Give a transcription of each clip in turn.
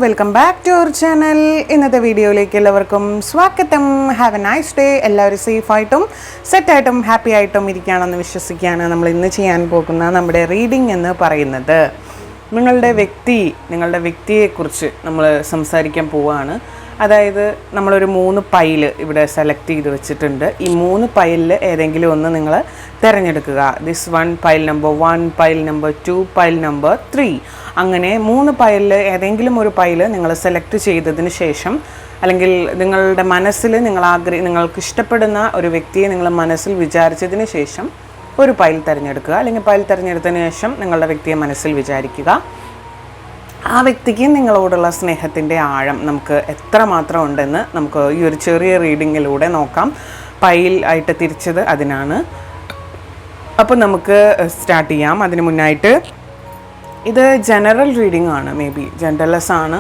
Welcome back to our channel. ഇന്നത്തെ വീഡിയോയിലേക്ക് എല്ലാവർക്കും സ്വാഗതം. Have a nice day. എല്ലാവരും സേഫായിട്ടും സെറ്റായിട്ടും ഹാപ്പി ആയിട്ടും ഇരിക്കുകയാണെന്ന് വിശ്വസിക്കുകയാണ്. നമ്മൾ ഇന്ന് ചെയ്യാൻ പോകുന്ന നമ്മുടെ റീഡിംഗ് എന്ന് പറയുന്നത് നിങ്ങളുടെ വ്യക്തിയെക്കുറിച്ച് നമ്മൾ സംസാരിക്കാൻ പോവുകയാണ്. അതായത് നമ്മളൊരു 3 പൈൽ ഇവിടെ സെലക്ട് ചെയ്ത് വെച്ചിട്ടുണ്ട്. ഈ 3 പൈലിൽ ഏതെങ്കിലും ഒന്ന് നിങ്ങൾ തിരഞ്ഞെടുക്കുക. This 1 pile number 1, pile number 2, pile number 3. അങ്ങനെ 3 പൈലിൽ ഏതെങ്കിലും ഒരു പൈല് നിങ്ങൾ സെലക്ട് ചെയ്തതിന് ശേഷം, അല്ലെങ്കിൽ നിങ്ങളുടെ മനസ്സിൽ നിങ്ങൾക്ക് ഇഷ്ടപ്പെടുന്ന ഒരു വ്യക്തിയെ നിങ്ങൾ മനസ്സിൽ വിചാരിച്ചതിന് ശേഷം ഒരു പൈൽ തിരഞ്ഞെടുക്കുക. അല്ലെങ്കിൽ പൈൽ തിരഞ്ഞെടുത്തതിന് ശേഷം നിങ്ങളുടെ വ്യക്തിയെ മനസ്സിൽ വിചാരിക്കുക. ആ വ്യക്തിക്ക് നിങ്ങളോടുള്ള സ്നേഹത്തിൻ്റെ ആഴം നമുക്ക് എത്രമാത്രം ഉണ്ടെന്ന് നമുക്ക് ഈ ഒരു ചെറിയ റീഡിങ്ങിലൂടെ നോക്കാം. പൈൽ ആയിട്ട് തിരിച്ചത് അതിനാണ്. അപ്പോൾ നമുക്ക് സ്റ്റാർട്ട് ചെയ്യാം. അതിന് മുന്നായിട്ട് ഇത് ജനറൽ റീഡിംഗ് ആണ്. മേ ബി ജെൻഡർലെസ് ആണ്,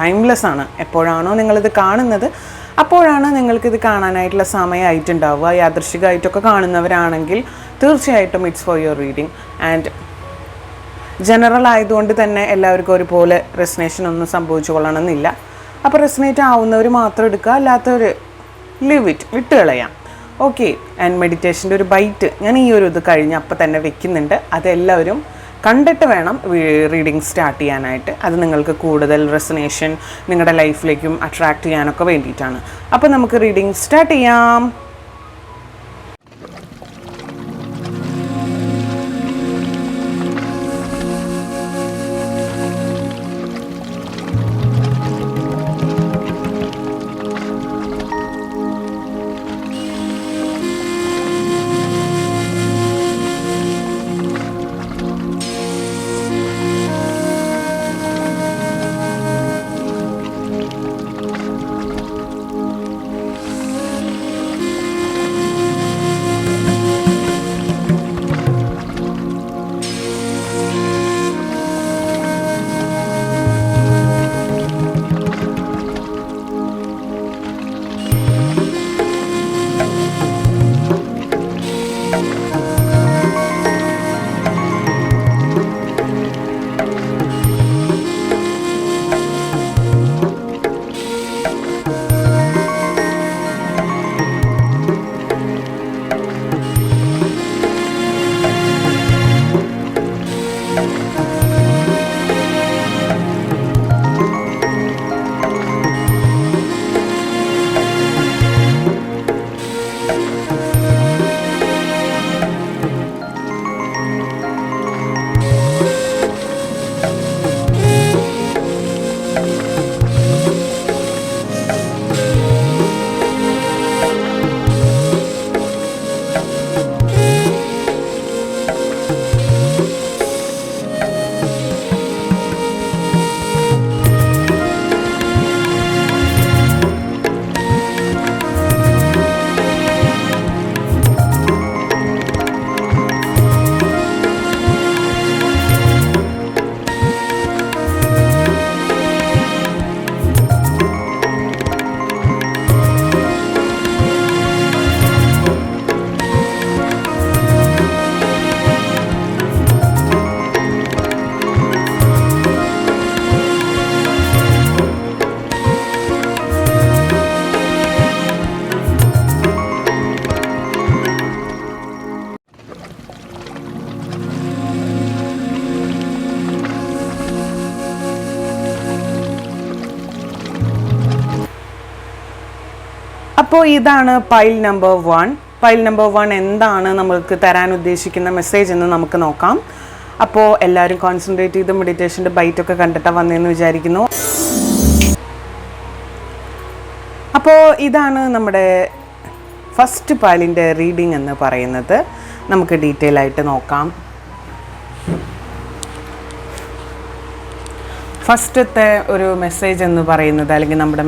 ടൈംലെസ് ആണ്. എപ്പോഴാണോ നിങ്ങളിത് കാണുന്നത് അപ്പോഴാണ് നിങ്ങൾക്കിത് കാണാനായിട്ടുള്ള സമയമായിട്ടുണ്ടാവുക. യാദൃശ്ചികമായിട്ടൊക്കെ കാണുന്നവരാണെങ്കിൽ തീർച്ചയായിട്ടും it's for your reading. And general ആയതുകൊണ്ട് തന്നെ എല്ലാവർക്കും ഒരുപോലെ റെസിനേഷൻ ഒന്നും സംഭവിച്ചു കൊള്ളണമെന്നില്ല. അപ്പോൾ റെസിനേറ്റ് ആവുന്നവർ മാത്രം എടുക്കുക, അല്ലാത്തവർ വിട്ട് കളയാം. ഓക്കെ. ആൻഡ് മെഡിറ്റേഷൻ്റെ ഒരു ബൈറ്റ് ഞാൻ ഈ ഒരു ഇത് കഴിഞ്ഞ് അപ്പം തന്നെ വെക്കുന്നുണ്ട്. അതെല്ലാവരും കണ്ടിട്ട് വേണം റീഡിങ് സ്റ്റാർട്ട് ചെയ്യാനായിട്ട്. അത് നിങ്ങൾക്ക് കൂടുതൽ റെസിനേഷൻ നിങ്ങളുടെ ലൈഫിലേക്കും അട്രാക്റ്റ് ചെയ്യാനൊക്കെ വേണ്ടിയിട്ടാണ്. അപ്പോൾ നമുക്ക് റീഡിങ് സ്റ്റാർട്ട് ചെയ്യാം. അപ്പോൾ ഇതാണ് പൈൽ നമ്പർ 1. പൈൽ നമ്പർ 1 എന്താണ് നമ്മൾക്ക് തരാൻ ഉദ്ദേശിക്കുന്ന മെസ്സേജ് എന്ന് നമുക്ക് നോക്കാം. അപ്പോൾ എല്ലാവരും കോൺസെൻട്രേറ്റ് ചെയ്ത് മെഡിറ്റേഷൻ്റെ ബൈറ്റൊക്കെ കണ്ടിട്ടാണ് വന്നതെന്ന് വിചാരിക്കുന്നു. അപ്പോൾ ഇതാണ് നമ്മുടെ ഫസ്റ്റ് പൈലിൻ്റെ റീഡിംഗ് എന്ന് പറയുന്നത്. നമുക്ക് ഡീറ്റെയിൽ ആയിട്ട് നോക്കാം. ഫസ്റ്റത്തെ ഒരു മെസ്സേജ് എന്ന് പറയുന്നത്, അല്ലെങ്കിൽ നമ്മുടെ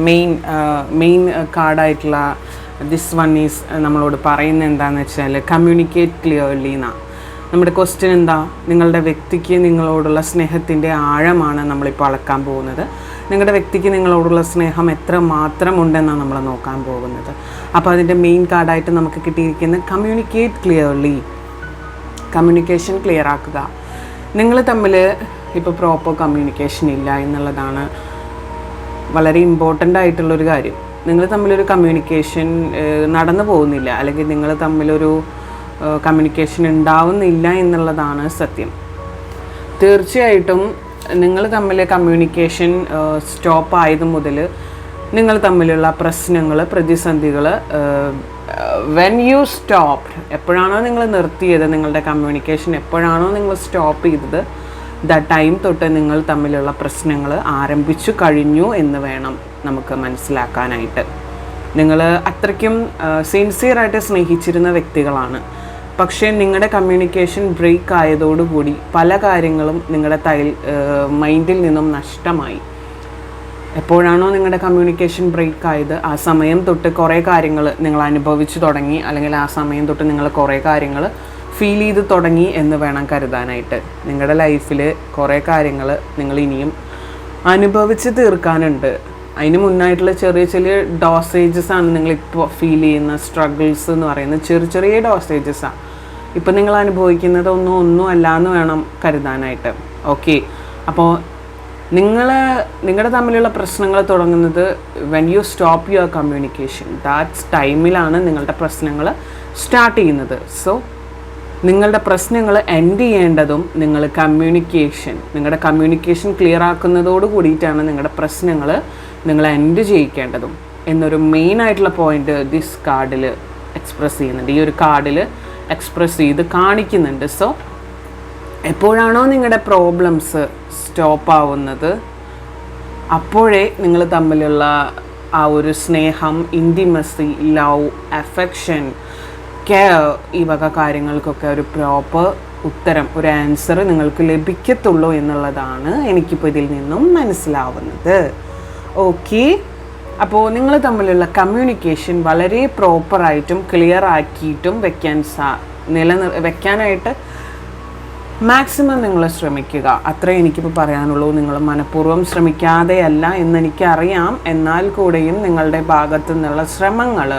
മെയിൻ കാർഡായിട്ടുള്ള ദിസ് വൺ ഈസ് നമ്മളോട് പറയുന്നത് എന്താണെന്ന് വെച്ചാൽ കമ്മ്യൂണിക്കേറ്റ് ക്ലിയർലി എന്നാണ്. നമ്മുടെ ക്വസ്റ്റ്യൻ എന്താ? നിങ്ങളുടെ വ്യക്തിക്ക് നിങ്ങളോടുള്ള സ്നേഹത്തിൻ്റെ ആഴമാണ് നമ്മളിപ്പോൾ അളക്കാൻ പോകുന്നത്. നിങ്ങളുടെ വ്യക്തിക്ക് നിങ്ങളോടുള്ള സ്നേഹം എത്ര മാത്രം ഉണ്ടെന്നാണ് നമ്മൾ നോക്കാൻ പോകുന്നത്. അപ്പോൾ അതിൻ്റെ മെയിൻ കാർഡായിട്ട് നമുക്ക് കിട്ടിയിരിക്കുന്നത് കമ്മ്യൂണിക്കേറ്റ് ക്ലിയർലി. കമ്മ്യൂണിക്കേഷൻ ക്ലിയർ ആക്കുക. നിങ്ങൾ തമ്മിൽ ഇപ്പോൾ പ്രോപ്പർ കമ്മ്യൂണിക്കേഷൻ ഇല്ല എന്നുള്ളതാണ് വളരെ ഇമ്പോർട്ടൻ്റ് ആയിട്ടുള്ളൊരു കാര്യം, നിങ്ങൾ തമ്മിലൊരു കമ്മ്യൂണിക്കേഷൻ നടന്നു പോകുന്നില്ല, അല്ലെങ്കിൽ നിങ്ങൾ തമ്മിലൊരു കമ്മ്യൂണിക്കേഷൻ ഉണ്ടാവുന്നില്ല എന്നുള്ളതാണ് സത്യം. തീർച്ചയായിട്ടും നിങ്ങൾ തമ്മിൽ കമ്മ്യൂണിക്കേഷൻ സ്റ്റോപ്പ് ആയത് മുതൽ നിങ്ങൾ തമ്മിലുള്ള പ്രശ്നങ്ങൾ, പ്രതിസന്ധികൾ, വെൻ യു സ്റ്റോപ്പ്, എപ്പോഴാണോ നിങ്ങൾ നിർത്തിയത്, നിങ്ങളുടെ കമ്മ്യൂണിക്കേഷൻ എപ്പോഴാണോ നിങ്ങൾ സ്റ്റോപ്പ് ചെയ്തത്, ടൈം തൊട്ട് നിങ്ങൾ തമ്മിലുള്ള പ്രശ്നങ്ങൾ ആരംഭിച്ചു കഴിഞ്ഞു എന്ന് വേണം നമുക്ക് മനസ്സിലാക്കാനായിട്ട്. നിങ്ങൾ അത്രയ്ക്കും സിൻസിയറായിട്ട് സ്നേഹിച്ചിരുന്ന വ്യക്തികളാണ്. പക്ഷേ നിങ്ങളുടെ കമ്മ്യൂണിക്കേഷൻ ബ്രേക്ക് ആയതോടുകൂടി പല കാര്യങ്ങളും നിങ്ങളുടെ മൈൻഡിൽ നിന്നും നഷ്ടമായി. എപ്പോഴാണോ നിങ്ങളുടെ കമ്മ്യൂണിക്കേഷൻ ബ്രേക്ക് ആയത്, ആ സമയം തൊട്ട് കുറേ കാര്യങ്ങൾ നിങ്ങൾ അനുഭവിച്ചു തുടങ്ങി, അല്ലെങ്കിൽ ആ സമയം തൊട്ട് നിങ്ങൾ കുറേ കാര്യങ്ങൾ ഫീൽ ചെയ്ത് തുടങ്ങി എന്ന് വേണം കരുതാനായിട്ട്. നിങ്ങളുടെ ലൈഫിൽ കുറേ കാര്യങ്ങൾ നിങ്ങൾ ഇനിയും അനുഭവിച്ച് തീർക്കാനുണ്ട്. അതിന് മുന്നായിട്ടുള്ള ചെറിയ ചെറിയ ഡോസേജസാണ് നിങ്ങളിപ്പോൾ ഫീൽ ചെയ്യുന്ന സ്ട്രഗിൾസ് എന്ന് പറയുന്നത്. ചെറിയ ചെറിയ ഡോസേജസാണ് ഇപ്പം നിങ്ങൾ അനുഭവിക്കുന്നത്. ഒന്നും അല്ല എന്ന് വേണം കരുതാനായിട്ട്. ഓക്കെ, അപ്പോൾ നിങ്ങളുടെ തമ്മിലുള്ള പ്രശ്നങ്ങൾ തുടങ്ങുന്നത് when you stop your communication. That's ടൈമിലാണ് നിങ്ങളുടെ പ്രശ്നങ്ങൾ സ്റ്റാർട്ട് ചെയ്യുന്നത്. സോ നിങ്ങളുടെ പ്രശ്നങ്ങൾ എൻഡ് ചെയ്യേണ്ടതും നിങ്ങളുടെ കമ്മ്യൂണിക്കേഷൻ ക്ലിയർ ആക്കുന്നതോട് കൂടിയിട്ടാണ് നിങ്ങളുടെ പ്രശ്നങ്ങൾ നിങ്ങൾ എൻഡ് ചെയ്യിക്കേണ്ടതും എന്നൊരു മെയിൻ ആയിട്ടുള്ള പോയിന്റ് ദിസ് കാർഡിൽ എക്സ്പ്രസ് ചെയ്യുന്നുണ്ട്. ഈ ഒരു കാർഡിൽ എക്സ്പ്രസ് ചെയ്ത് കാണിക്കുന്നുണ്ട്. സോ എപ്പോഴാണോ നിങ്ങളുടെ പ്രോബ്ലംസ് സ്റ്റോപ്പ് ആവുന്നത്, അപ്പോഴേ നിങ്ങൾ തമ്മിലുള്ള ആ ഒരു സ്നേഹം, ഇൻറ്റിമസി, ലവ്, അഫെക്ഷൻ, കെയർ, ഈ വക കാര്യങ്ങൾക്കൊക്കെ ഒരു പ്രോപ്പർ ഉത്തരം, ഒരു ആൻസർ നിങ്ങൾക്ക് ലഭിക്കത്തുള്ളൂ എന്നുള്ളതാണ് എനിക്കിപ്പോൾ ഇതിൽ നിന്നും മനസ്സിലാവുന്നത്. ഓക്കെ, അപ്പോൾ നിങ്ങൾ തമ്മിലുള്ള കമ്മ്യൂണിക്കേഷൻ വളരെ പ്രോപ്പറായിട്ടും ക്ലിയർ ആക്കിയിട്ടും വെക്കാനായിട്ട് മാക്സിമം നിങ്ങൾ ശ്രമിക്കുക. അത്രേ എനിക്കിപ്പോൾ പറയാനുള്ളൂ. നിങ്ങൾ മനഃപൂർവ്വം ശ്രമിക്കാതെയല്ല എന്നെനിക്കറിയാം. എന്നാൽ കൂടെയും നിങ്ങളുടെ ഭാഗത്തു നിന്നുള്ള ശ്രമങ്ങൾ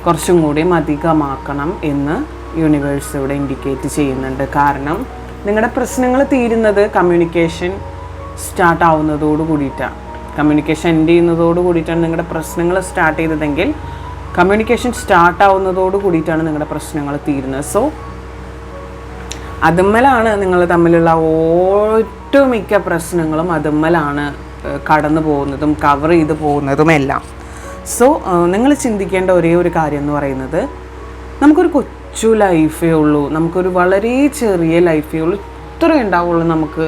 കുറച്ചും കൂടിയും അധികമാക്കണം എന്ന് യൂണിവേഴ്സ് ഇവിടെ ഇൻഡിക്കേറ്റ് ചെയ്യുന്നുണ്ട്. കാരണം നിങ്ങളുടെ പ്രശ്നങ്ങൾ തീരുന്നത് കമ്മ്യൂണിക്കേഷൻ സ്റ്റാർട്ട് ആവുന്നതോട് കൂടിയിട്ടാണ്. കമ്മ്യൂണിക്കേഷൻ എൻഡ് ചെയ്യുന്നതോട് കൂടിയിട്ടാണ് നിങ്ങളുടെ പ്രശ്നങ്ങൾ സ്റ്റാർട്ട് ചെയ്തതെങ്കിൽ കമ്മ്യൂണിക്കേഷൻ സ്റ്റാർട്ട് ആവുന്നതോട് കൂടിയിട്ടാണ് നിങ്ങളുടെ പ്രശ്നങ്ങൾ തീരുന്നത്. സോ അതുമ്മലാണ് നിങ്ങൾ തമ്മിലുള്ള ഒട്ടുമിക്ക പ്രശ്നങ്ങളും അതുമ്മലാണ് കടന്നു പോകുന്നതും കവർ ചെയ്ത് പോകുന്നതും എല്ലാം. സോ നിങ്ങൾ ചിന്തിക്കേണ്ട ഒരേ ഒരു കാര്യം എന്ന് പറയുന്നത്, നമുക്കൊരു കൊച്ചു ലൈഫേ ഉള്ളൂ, നമുക്കൊരു വളരെ ചെറിയ ലൈഫേ ഉള്ളൂ, ഇത്രയും ഉണ്ടാവുള്ളൂ നമുക്ക്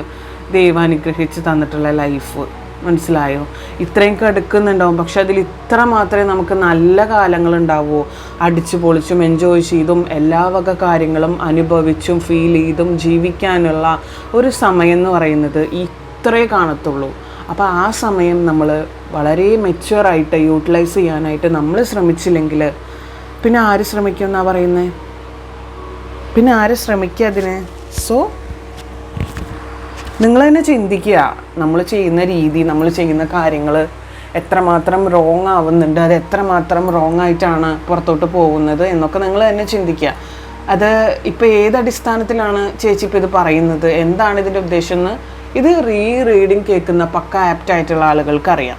ദൈവാനുഗ്രഹിച്ച് തന്നിട്ടുള്ള ലൈഫ്. മനസ്സിലായോ? ഇത്രയും കിടക്കുന്നുണ്ടാവും, പക്ഷെ അതിൽ ഇത്ര മാത്രമേ നമുക്ക് നല്ല കാലങ്ങൾ ഉണ്ടാവുമോ. അടിച്ചു പൊളിച്ചും എൻജോയ് ചെയ്തും എല്ലാ വക കാര്യങ്ങളും അനുഭവിച്ചും ഫീൽ ചെയ്തും ജീവിക്കാനുള്ള ഒരു സമയം എന്ന് പറയുന്നത് ഇത്രേ കാണത്തുള്ളൂ. അപ്പോൾ ആ സമയം നമ്മൾ വളരെ മെച്യൂറായിട്ട് യൂട്ടിലൈസ് ചെയ്യാനായിട്ട് നമ്മൾ ശ്രമിച്ചില്ലെങ്കിൽ പിന്നെ ആര് ശ്രമിക്കും എന്നാണ് പറയുന്നത്? പിന്നെ ആര് ശ്രമിക്കുക അതിന്? സോ നിങ്ങൾ തന്നെ ചിന്തിക്കുക, നമ്മൾ ചെയ്യുന്ന രീതി, നമ്മൾ ചെയ്യുന്ന കാര്യങ്ങൾ എത്രമാത്രം റോങ് ആവുന്നുണ്ട്, അത് എത്രമാത്രം റോങ് ആയിട്ടാണ് പുറത്തോട്ട് പോകുന്നത് എന്നൊക്കെ നിങ്ങൾ തന്നെ ചിന്തിക്കുക. അത് ഇപ്പോൾ ഏതടിസ്ഥാനത്തിലാണ് ചേച്ചി ഇപ്പോൾ ഇത് പറയുന്നത്, എന്താണ് ഇതിൻ്റെ ഉദ്ദേശം എന്ന് ഇത് റീഡിങ് കേൾക്കുന്ന പക്ക ആപ്റ്റായിട്ടുള്ള ആളുകൾക്ക് അറിയാം.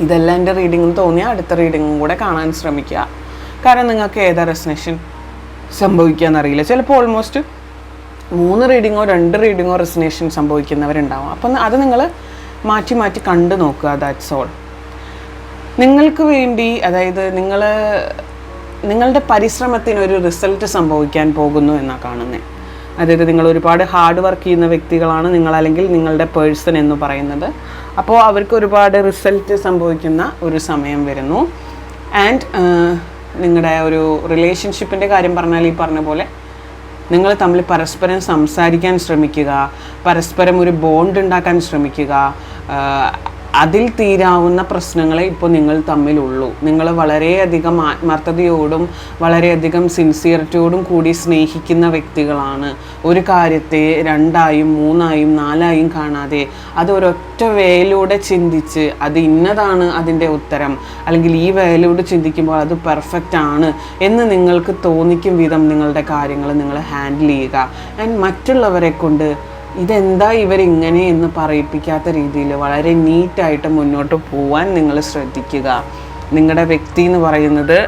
ഇതെല്ലാം എൻ്റെ റീഡിംഗ് തോന്നിയാൽ അടുത്ത റീഡിങ്ങും കൂടെ കാണാൻ ശ്രമിക്കുക. കാരണം നിങ്ങൾക്ക് ഏതാ റെസനേഷൻ സംഭവിക്കുകയെന്നറിയില്ല. ചിലപ്പോൾ ഓൾമോസ്റ്റ് 3 റീഡിങ്ങോ 2 റീഡിങ്ങോ റെസനേഷൻ സംഭവിക്കുന്നവരുണ്ടാവും. അപ്പം അത് നിങ്ങൾ മാറ്റി മാറ്റി കണ്ടു നോക്കുക. That's all. നിങ്ങൾക്ക് വേണ്ടി, അതായത് നിങ്ങളുടെ പരിശ്രമത്തിനൊരു റിസൾട്ട് സംഭവിക്കാൻ പോകുന്നു എന്നാണ് കാണുന്നത്. അതായത് നിങ്ങൾ ഒരുപാട് ഹാർഡ് വർക്ക് ചെയ്യുന്ന വ്യക്തികളാണ് നിങ്ങൾ, അല്ലെങ്കിൽ നിങ്ങളുടെ പേഴ്സൺ എന്ന് പറയുന്നത്. അപ്പോൾ അവർക്ക് ഒരുപാട് റിസൾട്ട് സംഭവിക്കുന്ന ഒരു സമയം വരുന്നു. ആൻഡ് നിങ്ങളുടെ ഒരു റിലേഷൻഷിപ്പിൻ്റെ കാര്യം പറഞ്ഞാൽ ഈ പറഞ്ഞ പോലെ നിങ്ങൾ തമ്മിൽ പരസ്പരം സംസാരിക്കാൻ ശ്രമിക്കുക, പരസ്പരം ഒരു ബോണ്ട് ഉണ്ടാക്കാൻ ശ്രമിക്കുക. അതിൽ തീരാവുന്ന പ്രശ്നങ്ങളെ ഇപ്പോൾ നിങ്ങൾ തമ്മിലുള്ളൂ. നിങ്ങൾ വളരെയധികം ആത്മാർത്ഥതയോടും വളരെയധികം സിൻസിയറിറ്റിയോടും കൂടി സ്നേഹിക്കുന്ന വ്യക്തികളാണ്. ഒരു കാര്യത്തെ 2ആയും 3ആയും 4ആയും കാണാതെ അത് ഒരൊറ്റ വേയിലൂടെ ചിന്തിച്ച് അത് ഇന്നതാണ് അതിൻ്റെ ഉത്തരം, അല്ലെങ്കിൽ ഈ വേയിലൂടെ ചിന്തിക്കുമ്പോൾ അത് പെർഫെക്റ്റ് ആണ് എന്ന് നിങ്ങൾക്ക് തോന്നിക്കും വിധം നിങ്ങളുടെ കാര്യങ്ങൾ നിങ്ങൾ ഹാൻഡിൽ ചെയ്യുക. ആൻഡ് മറ്റുള്ളവരെ കൊണ്ട് ഇതെന്താ ഇവരിങ്ങനെ എന്ന് പറയിപ്പിക്കാത്ത രീതിയിൽ വളരെ നീറ്റായിട്ട് മുന്നോട്ട് പോവാൻ നിങ്ങൾ ശ്രദ്ധിക്കുക. നിങ്ങളുടെ വ്യക്തി എന്ന് പറയുന്നത്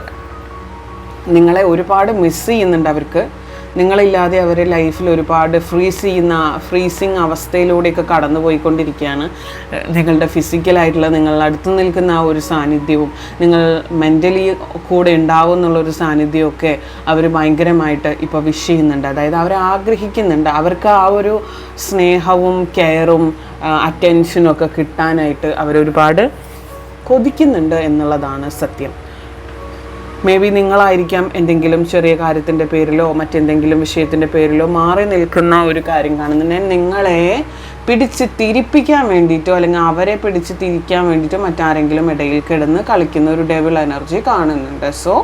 നിങ്ങളെ ഒരുപാട് മിസ് ചെയ്യുന്നുണ്ട്. അവർക്ക് നിങ്ങളില്ലാതെ അവർ ലൈഫിൽ ഒരുപാട് ഫ്രീസിങ് അവസ്ഥയിലൂടെയൊക്കെ കടന്നു പോയിക്കൊണ്ടിരിക്കുകയാണ്. നിങ്ങളുടെ ഫിസിക്കലായിട്ടുള്ള നിങ്ങൾ അടുത്ത് നിൽക്കുന്ന ആ ഒരു സാന്നിധ്യവും നിങ്ങൾ മെൻ്റലി കൂടെ ഉണ്ടാവും എന്നുള്ളൊരു സാന്നിധ്യമൊക്കെ അവർ ഭയങ്കരമായിട്ട് ഇപ്പോൾ വിഷ് ചെയ്യുന്നുണ്ട്. അതായത് അവർ ആഗ്രഹിക്കുന്നുണ്ട്. അവർക്ക് ആ ഒരു സ്നേഹവും കെയറും അറ്റൻഷനും ഒക്കെ കിട്ടാനായിട്ട് അവരൊരുപാട് കൊതിക്കുന്നുണ്ട് എന്നുള്ളതാണ് സത്യം. മേ ബി നിങ്ങളായിരിക്കാം എന്തെങ്കിലും ചെറിയ കാര്യത്തിൻ്റെ പേരിലോ മറ്റെന്തെങ്കിലും വിഷയത്തിൻ്റെ പേരിലോ മാറി നിൽക്കുന്ന ഒരു കാര്യം കാണുന്നുണ്ടെങ്കിൽ നിങ്ങളെ പിടിച്ച് തിരിപ്പിക്കാൻ വേണ്ടിയിട്ടോ അല്ലെങ്കിൽ അവരെ പിടിച്ച് തിരിക്കാൻ വേണ്ടിയിട്ടോ മറ്റാരെങ്കിലും ഇടയിൽ കിടന്ന് കളിക്കുന്ന ഒരു ഡെവിൾ എനർജി കാണുന്നുണ്ട്. സോ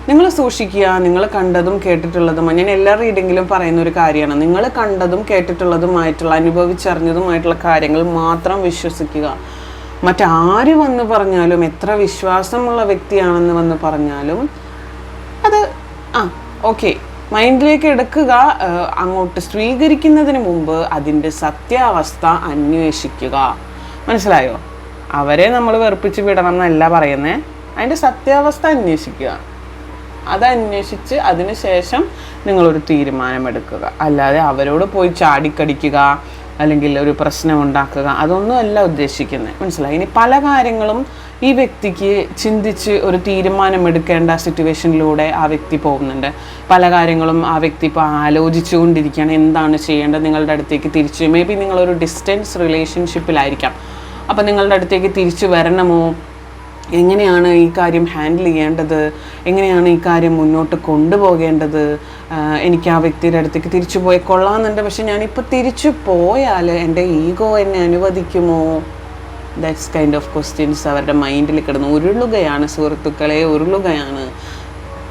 നിങ്ങൾ സൂക്ഷിക്കുക. നിങ്ങൾ കണ്ടതും കേട്ടിട്ടുള്ളതും, ഞാൻ എല്ലാ റീഡിങ്ങിലും പറയുന്ന ഒരു കാര്യമാണ്, നിങ്ങൾ കണ്ടതും കേട്ടിട്ടുള്ളതുമായിട്ടുള്ള അനുഭവിച്ചറിഞ്ഞതുമായിട്ടുള്ള കാര്യങ്ങൾ മാത്രം വിശ്വസിക്കുക. മറ്റാര് വന്ന് പറഞ്ഞാലും, എത്ര വിശ്വാസമുള്ള വ്യക്തിയാണെന്ന് വന്ന് പറഞ്ഞാലും അത് ഓക്കെ മൈൻഡിലേക്ക് എടുക്കുക. അങ്ങോട്ട് സ്വീകരിക്കുന്നതിന് മുമ്പ് അതിൻ്റെ സത്യാവസ്ഥ അന്വേഷിക്കുക. മനസ്സിലായോ? അവരെ നമ്മൾ വെറുപ്പിച്ച് വിടണം എന്നല്ല പറയുന്നത്, അതിൻ്റെ സത്യാവസ്ഥ അന്വേഷിക്കുക. അതന്വേഷിച്ച് അതിന് ശേഷം നിങ്ങളൊരു തീരുമാനമെടുക്കുക. അല്ലാതെ അവരോട് പോയി ചാടിക്കടിക്കുക അല്ലെങ്കിൽ ഒരു പ്രശ്നം ഉണ്ടാക്കുക, അതൊന്നുമല്ല ഉദ്ദേശിക്കുന്നത്. മനസ്സിലായി? ഇനി പല കാര്യങ്ങളും ഈ വ്യക്തിക്ക് ചിന്തിച്ച് ഒരു തീരുമാനമെടുക്കേണ്ട സിറ്റുവേഷനിലൂടെ ആ വ്യക്തി പോകുന്നുണ്ട്. പല കാര്യങ്ങളും ആ വ്യക്തി ഇപ്പോൾ ആലോചിച്ചുകൊണ്ടിരിക്കുകയാണ്, എന്താണ് ചെയ്യേണ്ടത്. നിങ്ങളുടെ അടുത്തേക്ക് തിരിച്ച് മേ ബി നിങ്ങളൊരു ഡിസ്റ്റൻസ് റിലേഷൻഷിപ്പിലായിരിക്കാം. അപ്പോൾ നിങ്ങളുടെ അടുത്തേക്ക് തിരിച്ചു വരണമോ, എങ്ങനെയാണ് ഈ കാര്യം ഹാൻഡിൽ ചെയ്യേണ്ടത്, എങ്ങനെയാണ് ഈ കാര്യം മുന്നോട്ട് കൊണ്ടുപോകേണ്ടത്, എനിക്ക് ആ വ്യക്തിയുടെ അടുത്തേക്ക് തിരിച്ചു പോയി കൊള്ളാമെന്നുണ്ട്, പക്ഷെ ഞാനിപ്പോൾ തിരിച്ചു പോയാൽ എൻ്റെ ഈഗോ എന്നെ അനുവദിക്കുമോ? ദാറ്റ്സ് കൈൻഡ് ഓഫ് ക്വസ്റ്റ്യൻസ് അവരുടെ മൈൻഡിൽ കിടന്ന് ഉരുളുകയാണ് സുഹൃത്തുക്കളെ, ഉരുളുകയാണ്.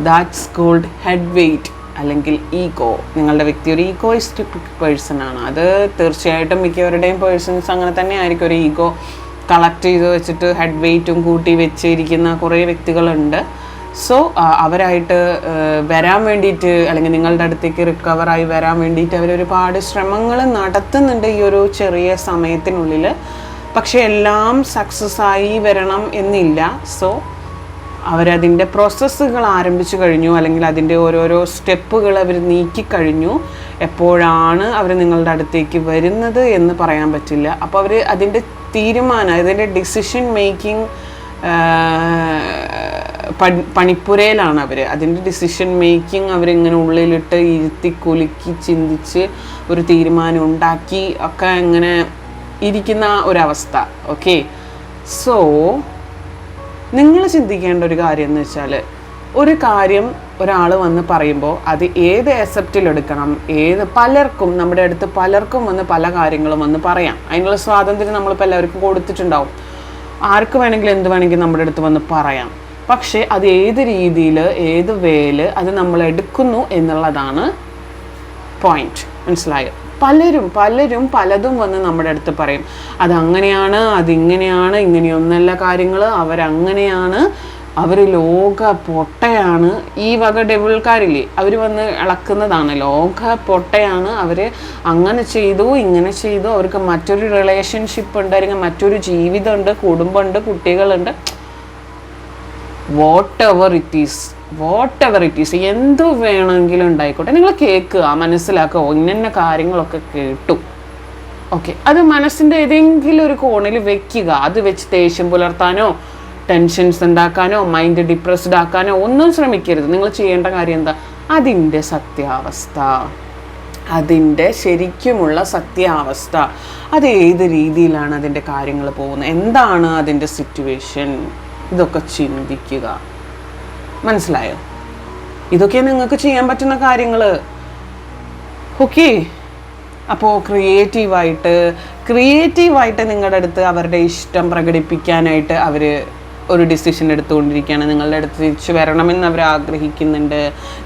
ദാറ്റ്സ് കോൾഡ് ഹെഡ് വെയ്റ്റ് അല്ലെങ്കിൽ ഈഗോ. നിങ്ങളുടെ വ്യക്തി ഒരു ഈഗോയിസ്റ്റിക് പേഴ്സൺ ആണ്. അത് തീർച്ചയായിട്ടും മിക്കവരുടെയും പേഴ്സൺസ് അങ്ങനെ തന്നെ ആയിരിക്കും. ഒരു ഈഗോ കളക്ട് ചെയ്ത് വെച്ചിട്ട് ഹെഡ് വെയ്റ്റും കൂട്ടി വെച്ചിരിക്കുന്ന കുറേ വ്യക്തികളുണ്ട്. സോ അവരായിട്ട് വരാൻ വേണ്ടിയിട്ട് അല്ലെങ്കിൽ നിങ്ങളുടെ അടുത്തേക്ക് റിക്കവറായി വരാൻ വേണ്ടിയിട്ട് അവരൊരുപാട് ശ്രമങ്ങൾ നടത്തുന്നുണ്ട് ഈ ഒരു ചെറിയ സമയത്തിനുള്ളിൽ. പക്ഷെ എല്ലാം സക്സസ് ആയി വരണം എന്നില്ല. സോ അവരതിൻ്റെ പ്രോസസ്സുകൾ ആരംഭിച്ചു കഴിഞ്ഞു, അല്ലെങ്കിൽ അതിൻ്റെ ഓരോരോ സ്റ്റെപ്പുകൾ അവർ നീക്കിക്കഴിഞ്ഞു. എപ്പോഴാണ് അവർ നിങ്ങളുടെ അടുത്തേക്ക് വരുന്നത് എന്ന് പറയാൻ പറ്റില്ല. അപ്പോൾ അവർ അതിൻ്റെ തീരുമാനം, അതിൻ്റെ ഡിസിഷൻ മേക്കിംഗ് പണിപ്പുരയിലാണ് അവർ. അതിൻ്റെ ഡിസിഷൻ മേക്കിംഗ് അവരിങ്ങനെ ഉള്ളിലിട്ട് ഇരുത്തി കുലുക്കി ചിന്തിച്ച് ഒരു തീരുമാനം ഉണ്ടാക്കി ഒക്കെ ഇങ്ങനെ ഇരിക്കുന്ന ഒരവസ്ഥ. ഓക്കെ, സോ നിങ്ങൾ ചിന്തിക്കേണ്ട ഒരു കാര്യം എന്ന് വെച്ചാൽ, ഒരു കാര്യം ഒരാൾ വന്ന് പറയുമ്പോൾ അത് ഏത് അക്സെപ്റ്റിലെടുക്കണം, പലർക്കും നമ്മുടെ അടുത്ത് പലർക്കും വന്ന് പല കാര്യങ്ങളും വന്ന് പറയാം. അതിനുള്ള സ്വാതന്ത്ര്യം നമ്മളിപ്പോൾ എല്ലാവർക്കും കൊടുത്തിട്ടുണ്ടാവും. ആർക്ക് വേണമെങ്കിലും എന്ത് വേണമെങ്കിലും നമ്മുടെ അടുത്ത് വന്ന് പറയാം. പക്ഷേ അത് ഏത് രീതിയിൽ, ഏത് വേയിൽ അത് നമ്മൾ എടുക്കുന്നു എന്നുള്ളതാണ് പോയിന്റ്. മനസ്സിലായോ? പലരും പലതും വന്ന് നമ്മുടെ അടുത്ത് പറയും. അതങ്ങനെയാണ്, അതിങ്ങനെയാണ്, ഇങ്ങനെയൊന്നല്ല കാര്യങ്ങൾ, അവരങ്ങനെയാണ്, അവർ ലോക പൊട്ടയാണ്. ഈ വക ഡെവിൾക്കാരില്ലേ, അവർ വന്ന് ഇളക്കുന്നതാണ്. ലോക പൊട്ടയാണ്, അവർ അങ്ങനെ ചെയ്തു ഇങ്ങനെ ചെയ്തു, അവർക്ക് മറ്റൊരു റിലേഷൻഷിപ്പ് ഉണ്ട്, അല്ലെങ്കിൽ മറ്റൊരു ജീവിതമുണ്ട്, കുടുംബമുണ്ട്, കുട്ടികളുണ്ട്. വാട്ട് എവർ ഇറ്റ് ഈസ്, എന്തു വേണമെങ്കിലും ഉണ്ടായിക്കോട്ടെ, നിങ്ങൾ കേൾക്കുക, മനസ്സിലാക്കുക. ഇന്ന കാര്യങ്ങളൊക്കെ കേട്ടു, ഓക്കെ, അത് മനസ്സിൻ്റെ ഏതെങ്കിലും ഒരു കോണിൽ വെക്കുക. അത് വെച്ച് ദേഷ്യം പുലർത്താനോ ടെൻഷൻസ് ഉണ്ടാക്കാനോ മൈൻഡ് ഡിപ്രസ്ഡ് ആക്കാനോ ഒന്നും ശ്രമിക്കരുത്. നിങ്ങൾ ചെയ്യേണ്ട കാര്യം എന്താ? അതിൻ്റെ സത്യാവസ്ഥ, അതിൻ്റെ ശരിക്കുമുള്ള സത്യാവസ്ഥ, അത് ഏത് രീതിയിലാണ് അതിൻ്റെ കാര്യങ്ങൾ പോകുന്നത്, എന്താണ് അതിൻ്റെ സിറ്റുവേഷൻ, ഇതൊക്കെ ചിന്തിക്കുക. മനസ്സിലായോ? ഇതൊക്കെ നിങ്ങൾക്ക് ചെയ്യാൻ പറ്റുന്ന കാര്യങ്ങൾ. ഓക്കെ, അപ്പോൾ ക്രിയേറ്റീവായിട്ട് നിങ്ങളുടെ അടുത്ത് അവരുടെ ഇഷ്ടം പ്രകടിപ്പിക്കാനായിട്ട് അവർ ഒരു ഡിസിഷൻ എടുത്തുകൊണ്ടിരിക്കുകയാണ്. നിങ്ങളുടെ അടുത്ത് തിരിച്ചു വരണമെന്ന് അവർ ആഗ്രഹിക്കുന്നുണ്ട്.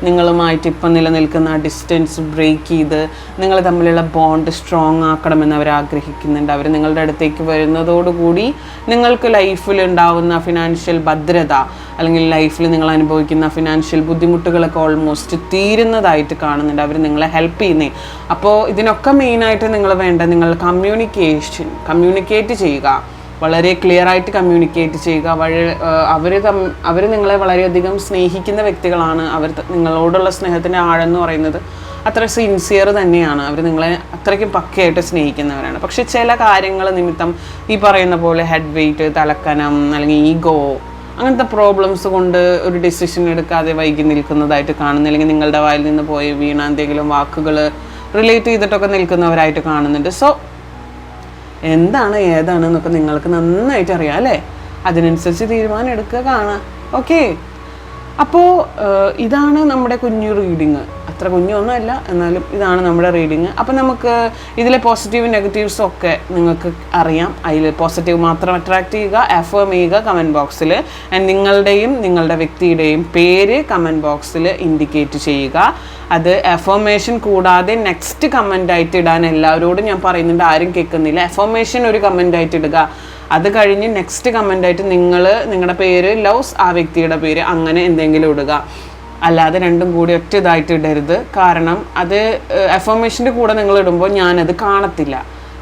നിങ്ങളുമായിട്ട് ഇപ്പം നിലനിൽക്കുന്ന ഡിസ്റ്റൻസ് ബ്രേക്ക് ചെയ്ത് നിങ്ങൾ തമ്മിലുള്ള ബോണ്ട് സ്ട്രോങ് ആക്കണമെന്ന് അവർ ആഗ്രഹിക്കുന്നുണ്ട്. അവർ നിങ്ങളുടെ അടുത്തേക്ക് വരുന്നതോടുകൂടി നിങ്ങൾക്ക് ലൈഫിൽ ഉണ്ടാവുന്ന ഫിനാൻഷ്യൽ ഭദ്രത അല്ലെങ്കിൽ ലൈഫിൽ നിങ്ങൾ അനുഭവിക്കുന്ന ഫിനാൻഷ്യൽ ബുദ്ധിമുട്ടുകളൊക്കെ ഓൾമോസ്റ്റ് തീരുന്നതായിട്ട് കാണുന്നുണ്ട്. അവർ നിങ്ങളെ ഹെൽപ്പ് ചെയ്യുന്നേ. അപ്പോൾ ഇതിനൊക്കെ മെയിനായിട്ട് നിങ്ങൾ വേണ്ട നിങ്ങൾ കമ്മ്യൂണിക്കേറ്റ് ചെയ്യുക, വളരെ ക്ലിയർ ആയിട്ട് കമ്മ്യൂണിക്കേറ്റ് ചെയ്യുക. അവർ നിങ്ങളെ വളരെയധികം സ്നേഹിക്കുന്ന വ്യക്തികളാണ്. നിങ്ങളോടുള്ള സ്നേഹത്തിൻ്റെ ആഴം എന്ന് പറയുന്നത് അത്ര സിൻസിയർ തന്നെയാണ്. അവർ നിങ്ങളെ അത്രയ്ക്കും പക്കയായിട്ട് സ്നേഹിക്കുന്നവരാണ്. പക്ഷെ ചില കാര്യങ്ങൾ നിമിത്തം ഈ പറയുന്ന പോലെ ഹെഡ് വെയ്റ്റ്, തലക്കനം അല്ലെങ്കിൽ ഈഗോ അങ്ങനത്തെ പ്രോബ്ലംസ് കൊണ്ട് ഒരു ഡിസിഷൻ എടുക്കാതെ വൈകി നിൽക്കുന്നതായിട്ട് കാണുന്നു. അല്ലെങ്കിൽ നിങ്ങളുടെ വായിൽ നിന്ന് പോയി വീണ എന്തെങ്കിലും വാക്കുകൾ റിലേറ്റ് ചെയ്തിട്ടൊക്കെ നിൽക്കുന്നവരായിട്ട് കാണുന്നുണ്ട്. സോ എന്താണ് ഏതാണ് എന്നൊക്കെ നിങ്ങൾക്ക് നന്നായിട്ട് അറിയാം അല്ലേ? അതിനനുസരിച്ച് തീരുമാനം എടുക്കുക, കാണാം. ഓക്കെ, അപ്പോൾ ഇതാണ് നമ്മുടെ കുഞ്ഞു റീഡിങ്. അത്ര കുഞ്ഞൊന്നുമല്ല, എന്നാലും ഇതാണ് നമ്മുടെ റീഡിങ്. അപ്പോൾ നമുക്ക് ഇതിലെ പോസിറ്റീവ് നെഗറ്റീവ്സും ഒക്കെ നിങ്ങൾക്ക് അറിയാം. അതിൽ പോസിറ്റീവ് മാത്രം അട്രാക്റ്റ് ചെയ്യുക, അഫേം ചെയ്യുക കമൻറ്റ് ബോക്സിൽ. ആൻഡ് നിങ്ങളുടെയും നിങ്ങളുടെ വ്യക്തിയുടെയും പേര് കമൻറ്റ് ബോക്സിൽ ഇൻഡിക്കേറ്റ് ചെയ്യുക. അത് അഫർമേഷൻ കൂടാതെ നെക്സ്റ്റ് കമൻ്റായിട്ട് ഇടാൻ എല്ലാവരോടും ഞാൻ പറയുന്നുണ്ട്, ആരും കേൾക്കുന്നില്ല. അഫർമേഷൻ ഒരു കമൻ്റായിട്ട് ഇടുക. അത് കഴിഞ്ഞ് നെക്സ്റ്റ് കമൻ്റായിട്ട് നിങ്ങളുടെ പേര് ലവ്സ് ആ വ്യക്തിയുടെ പേര് അങ്ങനെ എന്തെങ്കിലും ഇടുക. അല്ലാതെ രണ്ടും കൂടി ഒറ്റ ഇതായിട്ട് ഇടരുത്. കാരണം അത് അഫർമേഷൻ്റെ കൂടെ നിങ്ങൾ ഇടുമ്പോൾ ഞാനത് കാണത്തില്ല,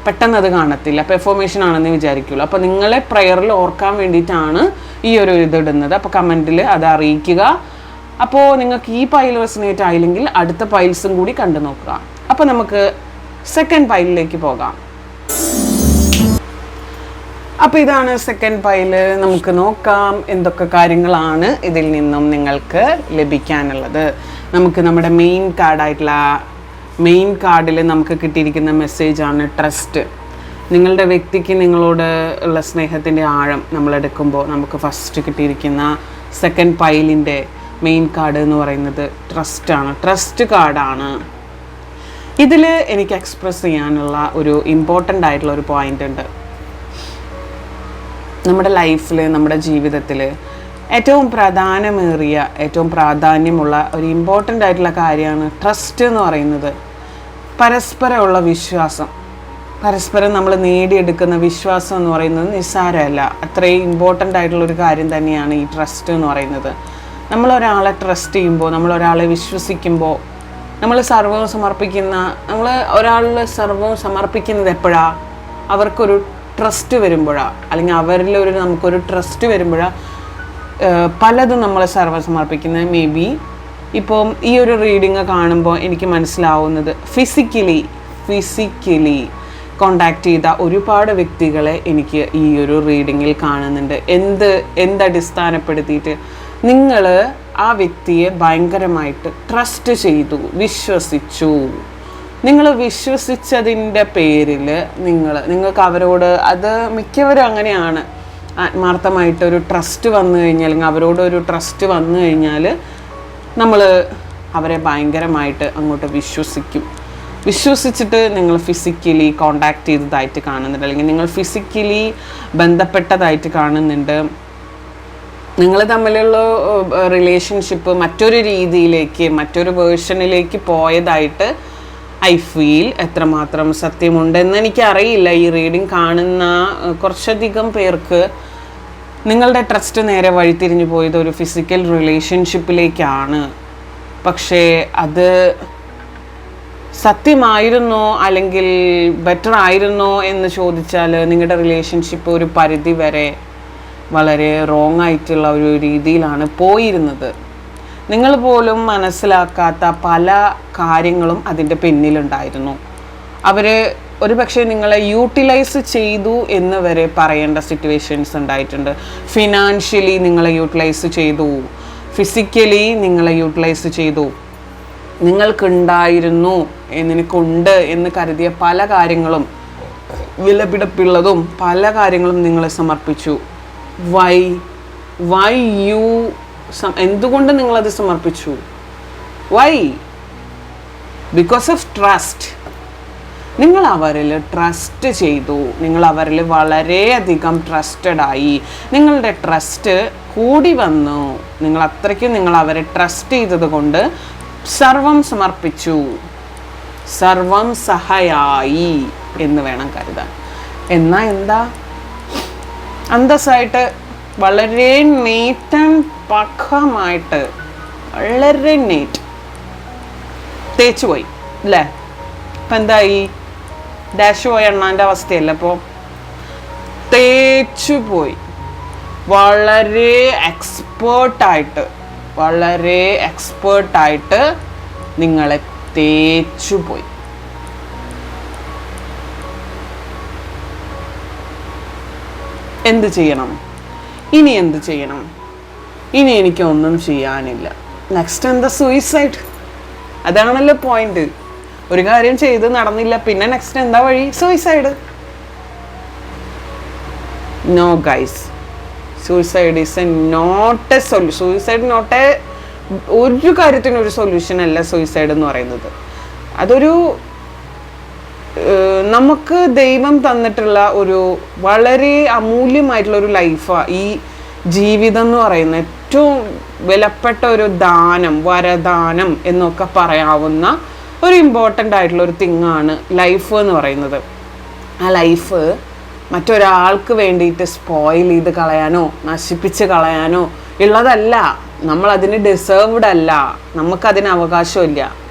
പെട്ടെന്ന് അത് കാണത്തില്ല. അപ്പോൾ അഫർമേഷൻ ആണെന്ന് വിചാരിക്കുള്ളൂ. അപ്പോൾ നിങ്ങളെ പ്രയറിൽ ഓർക്കാൻ വേണ്ടിയിട്ടാണ് ഈ ഒരു ഇതിടുന്നത്. അപ്പോൾ കമൻറ്റിൽ അത് അറിയിക്കുക. അപ്പോൾ നിങ്ങൾക്ക് ഈ പൈൽ റെസൊനേറ്റ് ആയില്ലെങ്കിൽ അടുത്ത പൈൽസും കൂടി കണ്ടു നോക്കുക. അപ്പോൾ നമുക്ക് സെക്കൻഡ് പൈലിലേക്ക് പോകാം. അപ്പോൾ ഇതാണ് സെക്കൻഡ് പൈല്. നമുക്ക് നോക്കാം എന്തൊക്കെ കാര്യങ്ങളാണ് ഇതിൽ നിന്നും നിങ്ങൾക്ക് ലഭിക്കാനുള്ളത്. നമുക്ക് നമ്മുടെ മെയിൻ കാർഡിൽ നമുക്ക് കിട്ടിയിരിക്കുന്ന മെസ്സേജാണ് ട്രസ്റ്റ്. നിങ്ങളുടെ വ്യക്തിക്ക് നിങ്ങളോട് ഉള്ള സ്നേഹത്തിൻ്റെ ആഴം നമ്മളെടുക്കുമ്പോൾ നമുക്ക് ഫസ്റ്റ് കിട്ടിയിരിക്കുന്ന സെക്കൻഡ് പൈലിൻ്റെ മെയിൻ കാർഡ് എന്ന് പറയുന്നത് ട്രസ്റ്റാണ്. ട്രസ്റ്റ് കാർഡാണ്. ഇതിൽ എനിക്ക് എക്സ്പ്രസ് ചെയ്യാനുള്ള ഒരു ഇമ്പോർട്ടൻ്റ് ആയിട്ടുള്ള ഒരു പോയിൻ്റ് ഉണ്ട്. നമ്മുടെ ലൈഫിൽ, നമ്മുടെ ജീവിതത്തിൽ ഏറ്റവും പ്രാധാന്യമുള്ള ഒരു ഇമ്പോർട്ടൻ്റ് ആയിട്ടുള്ള കാര്യമാണ് ട്രസ്റ്റ് എന്ന് പറയുന്നത്. പരസ്പരമുള്ള വിശ്വാസം, പരസ്പരം നമ്മൾ നേടിയെടുക്കുന്ന വിശ്വാസം എന്ന് പറയുന്നത് നിസ്സാരമല്ല. അത്രയും ഇമ്പോർട്ടൻ്റ് ആയിട്ടുള്ളൊരു കാര്യം തന്നെയാണ് ഈ ട്രസ്റ്റ് എന്ന് പറയുന്നത്. നമ്മളൊരാളെ ട്രസ്റ്റ് ചെയ്യുമ്പോൾ, നമ്മളൊരാളെ വിശ്വസിക്കുമ്പോൾ, നമ്മൾ ഒരാളിൽ സർവ്വം സമർപ്പിക്കുന്നത് എപ്പോഴാണ്? അവർക്കൊരു ട്രസ്റ്റ് വരുമ്പോഴാണ്, അല്ലെങ്കിൽ നമുക്കൊരു ട്രസ്റ്റ് വരുമ്പോഴാണ് പലതും നമ്മൾ സർവ്വം സമർപ്പിക്കുന്നത്. മേ ബി ഇപ്പം ഈ ഒരു റീഡിങ് കാണുമ്പോൾ എനിക്ക് മനസ്സിലാവുന്നത് ഫിസിക്കലി കോണ്ടാക്ട് ചെയ്ത ഒരുപാട് വ്യക്തികളെ എനിക്ക് ഈ ഒരു റീഡിങ്ങിൽ കാണുന്നുണ്ട്. എന്തടിസ്ഥാനപ്പെടുത്തിയിട്ട് നിങ്ങൾ ആ വ്യക്തിയെ ഭയങ്കരമായിട്ട് ട്രസ്റ്റ് ചെയ്തു, വിശ്വസിച്ചു. നിങ്ങൾ വിശ്വസിച്ചതിൻ്റെ പേരിൽ നിങ്ങൾക്ക് അവരോട്, അത് മിക്കവരും അങ്ങനെയാണ്, ആത്മാർത്ഥമായിട്ടൊരു ട്രസ്റ്റ് വന്നു കഴിഞ്ഞാൽ, അല്ലെങ്കിൽ അവരോടൊരു ട്രസ്റ്റ് വന്നു കഴിഞ്ഞാൽ നമ്മൾ അവരെ ഭയങ്കരമായിട്ട് അങ്ങോട്ട് വിശ്വസിച്ചിട്ട് നിങ്ങൾ ഫിസിക്കലി കോണ്ടാക്ട് ചെയ്തതായിട്ട് കാണുന്നുണ്ട്, അല്ലെങ്കിൽ നിങ്ങൾ ഫിസിക്കലി ബന്ധപ്പെട്ടതായിട്ട് കാണുന്നുണ്ട്. നിങ്ങൾ തമ്മിലുള്ള റിലേഷൻഷിപ്പ് മറ്റൊരു വേർഷനിലേക്ക് പോയതായിട്ട് ഐ ഫീൽ. എത്രമാത്രം സത്യമുണ്ടെന്ന് എനിക്കറിയില്ല. ഈ റീഡിങ് കാണുന്ന കുറച്ചധികം പേർക്ക് നിങ്ങളുടെ ട്രസ്റ്റ് നേരെ വഴിത്തിരിഞ്ഞു പോയത് ഒരു ഫിസിക്കൽ റിലേഷൻഷിപ്പിലേക്കാണ്. പക്ഷേ അത് സത്യമായിരുന്നോ അല്ലെങ്കിൽ ബെറ്റർ ആയിരുന്നോ എന്ന് ചോദിച്ചാൽ നിങ്ങളുടെ റിലേഷൻഷിപ്പ് ഒരു പരിധി വരെ വളരെ റോങ് ആയിട്ടുള്ള ഒരു രീതിയിലാണ് പോയിരുന്നത്. നിങ്ങൾ പോലും മനസ്സിലാക്കാത്ത പല കാര്യങ്ങളും അതിൻ്റെ പിന്നിലുണ്ടായിരുന്നു. അവർ ഒരു പക്ഷേ നിങ്ങളെ യൂട്ടിലൈസ് ചെയ്തു എന്ന് വരെ പറയേണ്ട സിറ്റുവേഷൻസ് ഉണ്ടായിട്ടുണ്ട്. ഫിനാൻഷ്യലി നിങ്ങളെ യൂട്ടിലൈസ് ചെയ്തു, ഫിസിക്കലി നിങ്ങളെ യൂട്ടിലൈസ് ചെയ്തു. നിങ്ങൾക്കുണ്ടായിരുന്നു, നിനക്കുണ്ട് എന്ന് കരുതിയ പല കാര്യങ്ങളും, വിലപിടിപ്പുള്ളതും പല കാര്യങ്ങളും നിങ്ങളെ സമർപ്പിച്ചു. വൈ യു എന്തുകൊണ്ട് നിങ്ങളത് സമർപ്പിച്ചു? വൈ? Because of trust. നിങ്ങൾ അവരിൽ ട്രസ്റ്റ് ചെയ്തു, നിങ്ങൾ അവരിൽ വളരെയധികം ട്രസ്റ്റഡായി, നിങ്ങളുടെ ട്രസ്റ്റ് കൂടി വന്നു, നിങ്ങൾ അത്രയ്ക്കും നിങ്ങൾ അവരെ ട്രസ്റ്റ് ചെയ്തത് കൊണ്ട് സർവം സമർപ്പിച്ചു, സർവം സഹായി എന്ന് വേണം കരുതാൻ. എന്നാൽ എന്താ, അന്തസ്സായിട്ട് വളരെ നീറ്റ് ആൻഡ് പക്കമായിട്ട് വളരെ നീറ്റ് തേച്ചു പോയി അല്ലേ? ഇപ്പം എന്തായി, ഡാഷ് പോയ എണ്ണാൻ്റെ അവസ്ഥയല്ല, അപ്പോൾ തേച്ചു പോയി. വളരെ എക്സ്പേർട്ടായിട്ട് നിങ്ങളെ തേച്ചു പോയി. എന്ത് ചെയ്യണം ഇനി? ഇനി എനിക്കൊന്നും ചെയ്യാനില്ല. നെക്സ്റ്റ് എന്താ? സൂയിസൈഡ്. അതാണല്ലോ പോയിന്റ്. ഒരു കാര്യം ചെയ്ത് നടന്നില്ല, പിന്നെ നെക്സ്റ്റ് എന്താ വഴി? Suicide. No guys, suicide is not a solution. Suicide ഒരു കാര്യത്തിനും ഒരു സൊല്യൂഷൻ അല്ല സൂയിസൈഡ് എന്ന് പറയുന്നത്. അതൊരു നമുക്ക് ദൈവം തന്നിട്ടുള്ള ഒരു വളരെ അമൂല്യമായിട്ടുള്ള ഒരു ലൈഫാണ് ഈ ജീവിതം എന്ന് പറയുന്ന ഏറ്റവും വിലപ്പെട്ട ഒരു ദാനം, വരദാനം എന്നൊക്കെ പറയാവുന്ന ഒരു ഇമ്പോർട്ടൻ്റ് ആയിട്ടുള്ള ഒരു തിങ്ങാണ് ലൈഫ് എന്ന് പറയുന്നത്. ആ ലൈഫ് മറ്റൊരാൾക്ക് വേണ്ടിയിട്ട് സ്പോയിൽ ചെയ്ത് കളയാനോ നശിപ്പിച്ച് കളയാനോ ഉള്ളതല്ല. നമ്മളതിന് ഡിസേർവ്ഡ് അല്ല, നമുക്കതിന് അവകാശമില്ല.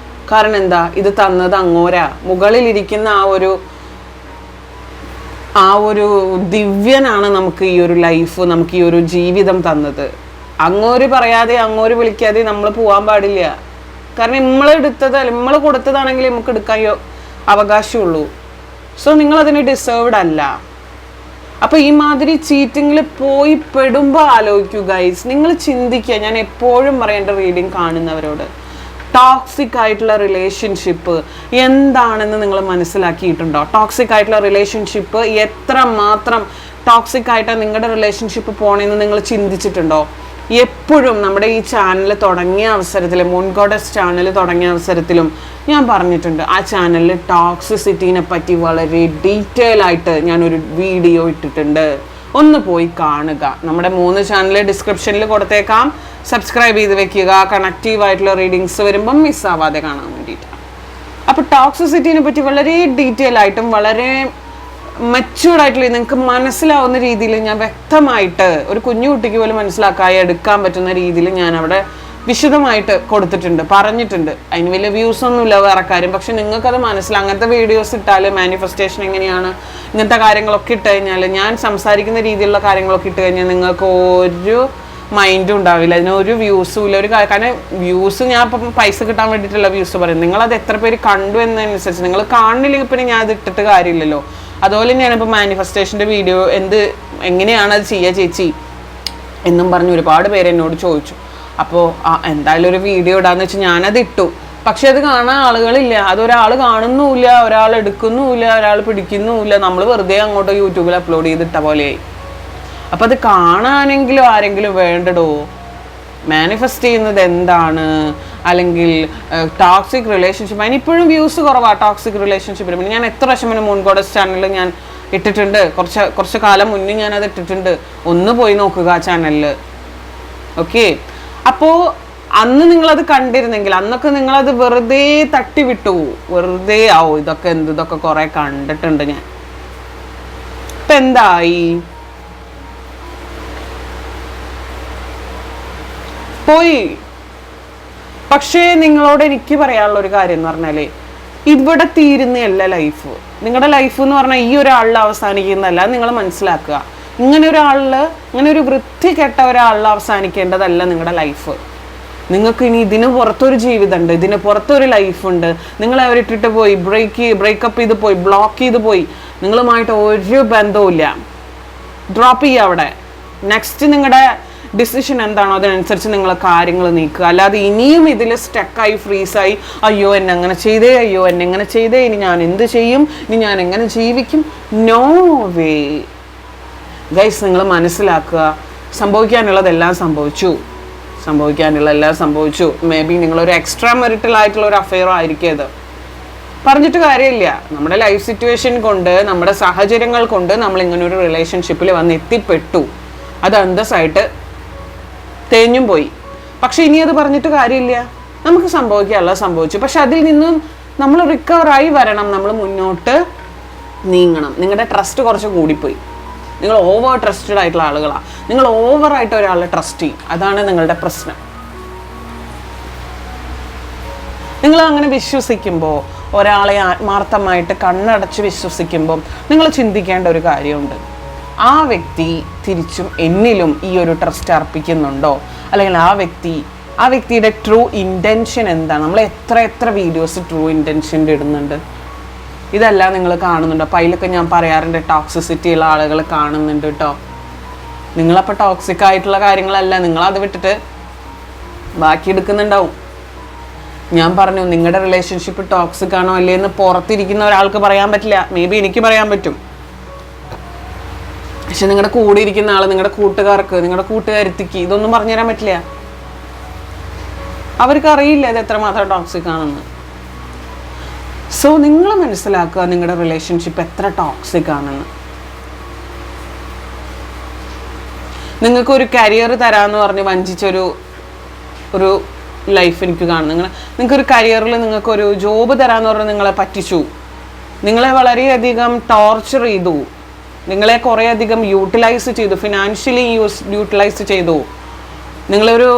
കാരണം എന്താ, ഇത് തന്നത് അങ്ങോരാ. മുകളിലിരിക്കുന്ന ആ ഒരു ദിവ്യനാണ് നമുക്ക് ഈ ഒരു ലൈഫ്, നമുക്ക് ഈ ഒരു ജീവിതം തന്നത്. അങ്ങോര് പറയാതെ അങ്ങോര് വിളിക്കാതെ നമ്മൾ പോകാൻ പാടില്ല. കാരണം നമ്മൾ കൊടുത്തതാണെങ്കിൽ നമുക്ക് എടുക്കാൻ അവകാശമുള്ളൂ. സോ നിങ്ങളതിന് ഡിസേർവ്ഡ് അല്ല. അപ്പോൾ ഈ മാതിരി ചീറ്റിങ്ങിൽ പോയി പെടുമ്പോൾ ആലോചിക്കൂ ഗൈസ്, നിങ്ങൾ ചിന്തിക്കുക. ഞാൻ എപ്പോഴും പറയേണ്ട റീഡിങ് കാണുന്നവരോട്, ടോക്സിക് ആയിട്ടുള്ള റിലേഷൻഷിപ്പ് എന്താണെന്ന് നിങ്ങൾ മനസ്സിലാക്കിയിട്ടുണ്ടോ? ടോക്സിക് ആയിട്ടുള്ള റിലേഷൻഷിപ്പ് എത്രമാത്രം ടോക്സിക് ആയിട്ടാണ് നിങ്ങളുടെ റിലേഷൻഷിപ്പ് പോണെന്ന് നിങ്ങൾ ചിന്തിച്ചിട്ടുണ്ടോ? എപ്പോഴും നമ്മുടെ ഈ ചാനൽ തുടങ്ങിയ അവസരത്തിലും, മൂൺ ഗോഡസ് ചാനൽ തുടങ്ങിയ അവസരത്തിലും ഞാൻ പറഞ്ഞിട്ടുണ്ട്, ആ ചാനലിൽ ടോക്സിസിറ്റീനെ പറ്റി വളരെ ഡീറ്റെയിൽ ആയിട്ട് ഞാനൊരു വീഡിയോ ഇട്ടിട്ടുണ്ട്. ഒന്ന് പോയി കാണുക. നമ്മുടെ 3 ചാനൽ ഡിസ്ക്രിപ്ഷനിൽ കൊടുത്തേക്കാം. സബ്സ്ക്രൈബ് ചെയ്ത് വെക്കുക, കണക്റ്റീവ് ആയിട്ടുള്ള റീഡിങ്സ് വരുമ്പം മിസ്സാവാതെ കാണാൻ വേണ്ടിയിട്ട്. അപ്പോൾ ടോക്സിസിറ്റീനെ പറ്റി വളരെ ഡീറ്റെയിൽ ആയിട്ടും വളരെ മെച്യൂർഡായിട്ടുള്ള നിങ്ങൾക്ക് മനസ്സിലാവുന്ന രീതിയിൽ ഞാൻ വ്യക്തമായിട്ട്, ഒരു കുഞ്ഞു കുട്ടിക്ക് പോലും മനസ്സിലാക്കാതെ എടുക്കാൻ പറ്റുന്ന രീതിയിൽ ഞാൻ അവിടെ വിശദമായിട്ട് കൊടുത്തിട്ടുണ്ട്, പറഞ്ഞിട്ടുണ്ട്. അതിന് വലിയ വ്യൂസ് ഒന്നുമില്ല വേറെ കാര്യം, പക്ഷെ നിങ്ങൾക്കത് മനസ്സിലാവും. അങ്ങനത്തെ വീഡിയോസ് ഇട്ടാൽ മാനിഫെസ്റ്റേഷൻ എങ്ങനെയാണ്, ഇങ്ങനത്തെ കാര്യങ്ങളൊക്കെ ഇട്ട് കഴിഞ്ഞാൽ, ഞാൻ സംസാരിക്കുന്ന രീതിയിലുള്ള കാര്യങ്ങളൊക്കെ ഇട്ട് കഴിഞ്ഞാൽ നിങ്ങൾക്ക് ഒരു മൈൻഡും ഉണ്ടാവില്ല, അതിനൊരു വ്യൂസും ഇല്ല. കാരണം വ്യൂസ് ഞാൻ ഇപ്പം പൈസ കിട്ടാൻ വേണ്ടിയിട്ടുള്ള വ്യൂസ് പറയും. നിങ്ങളത് എത്ര പേര് കണ്ടു എന്നതനുസരിച്ച്, നിങ്ങൾ കാണുന്നില്ലെങ്കിൽ പിന്നെ ഞാൻ അത് ഇട്ടിട്ട് കാര്യമില്ലല്ലോ. അതുപോലെ ഞാനിപ്പോൾ മാനിഫെസ്റ്റേഷൻ്റെ വീഡിയോ എങ്ങനെയാണ് അത് ചെയ്യുക ചേച്ചി എന്നും പറഞ്ഞ് ഒരുപാട് പേര് എന്നോട് ചോദിച്ചു. അപ്പോൾ എന്തായാലും ഒരു വീഡിയോ ഇടാന്ന് വെച്ചാൽ ഞാനത് ഇട്ടു. പക്ഷെ അത് കാണാൻ ആളുകളില്ല, അതൊരാൾ കാണുന്നുമില്ല, ഒരാൾ എടുക്കുന്നുമില്ല, ഒരാൾ പിടിക്കുന്നുമില്ല. നമ്മൾ വെറുതെ അങ്ങോട്ട് യൂട്യൂബിൽ അപ്ലോഡ് ചെയ്തിട്ട പോലെയായി. അപ്പം അത് കാണാനെങ്കിലും ആരെങ്കിലും വേണ്ടടോ. മാനിഫെസ്റ്റ് ചെയ്യുന്നത് എന്താണ്, അല്ലെങ്കിൽ ടോക്സിക് റിലേഷൻഷിപ്പ്, അതിനിപ്പോഴും വ്യൂസ് കുറവാണ് ടോക്സിക് റിലേഷൻഷിപ്പിന്. പിന്നെ ഞാൻ എത്ര വർഷം മുന്നേ മൂൺ ഗോഡസ് ചാനലിൽ ഞാൻ ഇട്ടിട്ടുണ്ട്, കുറച്ച് കാലം മുന്നേ ഞാനത് ഇട്ടിട്ടുണ്ട്. ഒന്ന് പോയി നോക്കുക ആ ചാനലിൽ. ഓക്കെ, അപ്പോൾ അന്ന് നിങ്ങളത് കണ്ടിരുന്നെങ്കിൽ, അന്നൊക്കെ നിങ്ങളത് വെറുതെ തട്ടിവിട്ടു, വെറുതെ ഇതൊക്കെ കുറെ കണ്ടിട്ടുണ്ട് ഞാൻ. ഇപ്പം എന്തായി? പോയി. പക്ഷേ നിങ്ങളോട് എനിക്ക് പറയാനുള്ള ഒരു കാര്യം എന്ന് പറഞ്ഞാലേ, ഇവിടെ തീരുന്നതല്ല ലൈഫ്. നിങ്ങളുടെ ലൈഫ് എന്ന് പറഞ്ഞാൽ ഈ ഒരാളിൽ അവസാനിക്കുന്നതല്ല, നിങ്ങൾ മനസ്സിലാക്കുക. ഇങ്ങനെ ഒരു വൃത്തികെട്ട ഒരാളിൽ അവസാനിക്കേണ്ടതല്ല നിങ്ങളുടെ ലൈഫ്. നിങ്ങൾക്ക് ഇനി ഇതിന് പുറത്തൊരു ജീവിതമുണ്ട്, ഇതിന് പുറത്തൊരു ലൈഫുണ്ട്. നിങ്ങൾ അവരിട്ടിട്ട് പോയി ബ്രേക്കപ്പ് ചെയ്ത് പോയി, ബ്ലോക്ക് ചെയ്ത് പോയി, നിങ്ങളുമായിട്ട് ഒരു ബന്ധവുമില്ല. ഡ്രോപ്പ് ചെയ്യുക അവിടെ. നെക്സ്റ്റ് നിങ്ങളുടെ ഡിസിഷൻ എന്താണോ അതിനനുസരിച്ച് നിങ്ങൾ കാര്യങ്ങൾ നീക്കുക. അല്ലാതെ ഇനിയും ഇതിൽ സ്റ്റക്കായി ഫ്രീസായി, അയ്യോ എന്നെ അങ്ങനെ ചെയ്തേ, അയ്യോ എന്നെ എങ്ങനെ ചെയ്തേ, ഇനി ഞാൻ എന്ത് ചെയ്യും, ഇനി ഞാൻ എങ്ങനെ ജീവിക്കും? No way guys. നിങ്ങൾ മനസ്സിലാക്കുക, സംഭവിക്കാനുള്ളതെല്ലാം സംഭവിക്കാനുള്ള എല്ലാം സംഭവിച്ചു. മേ ബി നിങ്ങളൊരു എക്സ്ട്രാ മെറിറ്റൽ ആയിട്ടുള്ള ഒരു അഫെയറോ ആയിരിക്കും അത്. പറഞ്ഞിട്ട് കാര്യമില്ല. നമ്മുടെ ലൈഫ് സിറ്റുവേഷൻ കൊണ്ട്, നമ്മുടെ സാഹചര്യങ്ങൾ കൊണ്ട് നമ്മൾ ഇങ്ങനെ ഒരു റിലേഷൻഷിപ്പിൽ വന്ന് എത്തിപ്പെട്ടു. അത് അന്തസ്സായിട്ട് തേഞ്ഞും പോയി. പക്ഷെ ഇനി അത് പറഞ്ഞിട്ട് കാര്യമില്ല. നമുക്ക് സംഭവിക്കാനുള്ള സംഭവിച്ചു. പക്ഷെ അതിൽ നിന്നും നമ്മൾ റിക്കവറായി വരണം. നമ്മൾ മുന്നോട്ട് നീങ്ങണം. നിങ്ങളുടെ ട്രസ്റ്റ് കുറച്ച് കൂടിപ്പോയി. നിങ്ങൾ ഓവർ ട്രസ്റ്റഡ് ആയിട്ടുള്ള ആളുകളാണ്. നിങ്ങൾ ഓവറായിട്ട് ഒരാളെ ട്രസ്റ്റ് ചെയ്യും. അതാണ് നിങ്ങളുടെ പ്രശ്നം. നിങ്ങൾ അങ്ങനെ വിശ്വസിക്കുമ്പോൾ, ഒരാളെ ആത്മാർത്ഥമായിട്ട് കണ്ണടച്ച് വിശ്വസിക്കുമ്പം നിങ്ങൾ ചിന്തിക്കേണ്ട ഒരു കാര്യമുണ്ട്. ആ വ്യക്തി തിരിച്ചും എന്നിലും ഈ ഒരു ട്രസ്റ്റ് അർപ്പിക്കുന്നുണ്ടോ? അല്ലെങ്കിൽ ആ വ്യക്തിയുടെ ട്രൂ ഇൻറ്റൻഷൻ എന്താണ്? നമ്മൾ എത്ര വീഡിയോസ് ട്രൂ ഇൻറ്റൻഷൻ്റെ ഇടുന്നുണ്ട്. ഇതെല്ലാം നിങ്ങൾ കാണുന്നുണ്ടോ? അപ്പോൾ അതിലൊക്കെ ഞാൻ പറയാറുണ്ട്, ടോക്സിസിറ്റി ഉള്ള ആളുകൾ കാണുന്നുണ്ട് കേട്ടോ. നിങ്ങളപ്പോൾ ടോക്സിക് ആയിട്ടുള്ള കാര്യങ്ങളല്ല, നിങ്ങളത് വിട്ടിട്ട് ബാക്കി എടുക്കുന്നുണ്ടാവും. ഞാൻ പറഞ്ഞു, നിങ്ങളുടെ റിലേഷൻഷിപ്പ് ടോക്സിക് ആണോ അല്ലേ എന്ന് പുറത്തിരിക്കുന്ന ഒരാൾക്ക് പറയാൻ പറ്റില്ല. മേ ബി എനിക്ക് പറയാൻ പറ്റും. പക്ഷെ നിങ്ങളുടെ കൂടെ ഇരിക്കുന്ന ആൾ, നിങ്ങളുടെ കൂട്ടുകാർക്ക്, നിങ്ങളുടെ കൂട്ടുകാരത്തിക്ക് ഇതൊന്നും പറഞ്ഞു തരാൻ പറ്റില്ല. അവർക്ക് അറിയില്ല ഇത് എത്രമാത്രം ടോക്സിക് ആണെന്ന്. സോ നിങ്ങൾ മനസ്സിലാക്കുക നിങ്ങളുടെ റിലേഷൻഷിപ്പ് എത്ര ടോക്സിക് ആണെന്ന്. നിങ്ങൾക്കൊരു കരിയർ തരാമെന്ന് പറഞ്ഞ് വഞ്ചിച്ചൊരു ലൈഫ് എനിക്ക് കാണുന്നു. നിങ്ങൾക്കൊരു കരിയറിൽ നിങ്ങൾക്കൊരു ജോബ് തരാമെന്ന് പറഞ്ഞ് നിങ്ങളെ പറ്റിച്ചു. നിങ്ങളെ വളരെയധികം ടോർച്ചർ ചെയ്തു. നിങ്ങളെ കുറേയധികം യൂട്ടിലൈസ് ചെയ്തു, ഫിനാൻഷ്യലി യൂട്ടിലൈസ് ചെയ്തു. നിങ്ങളൊരു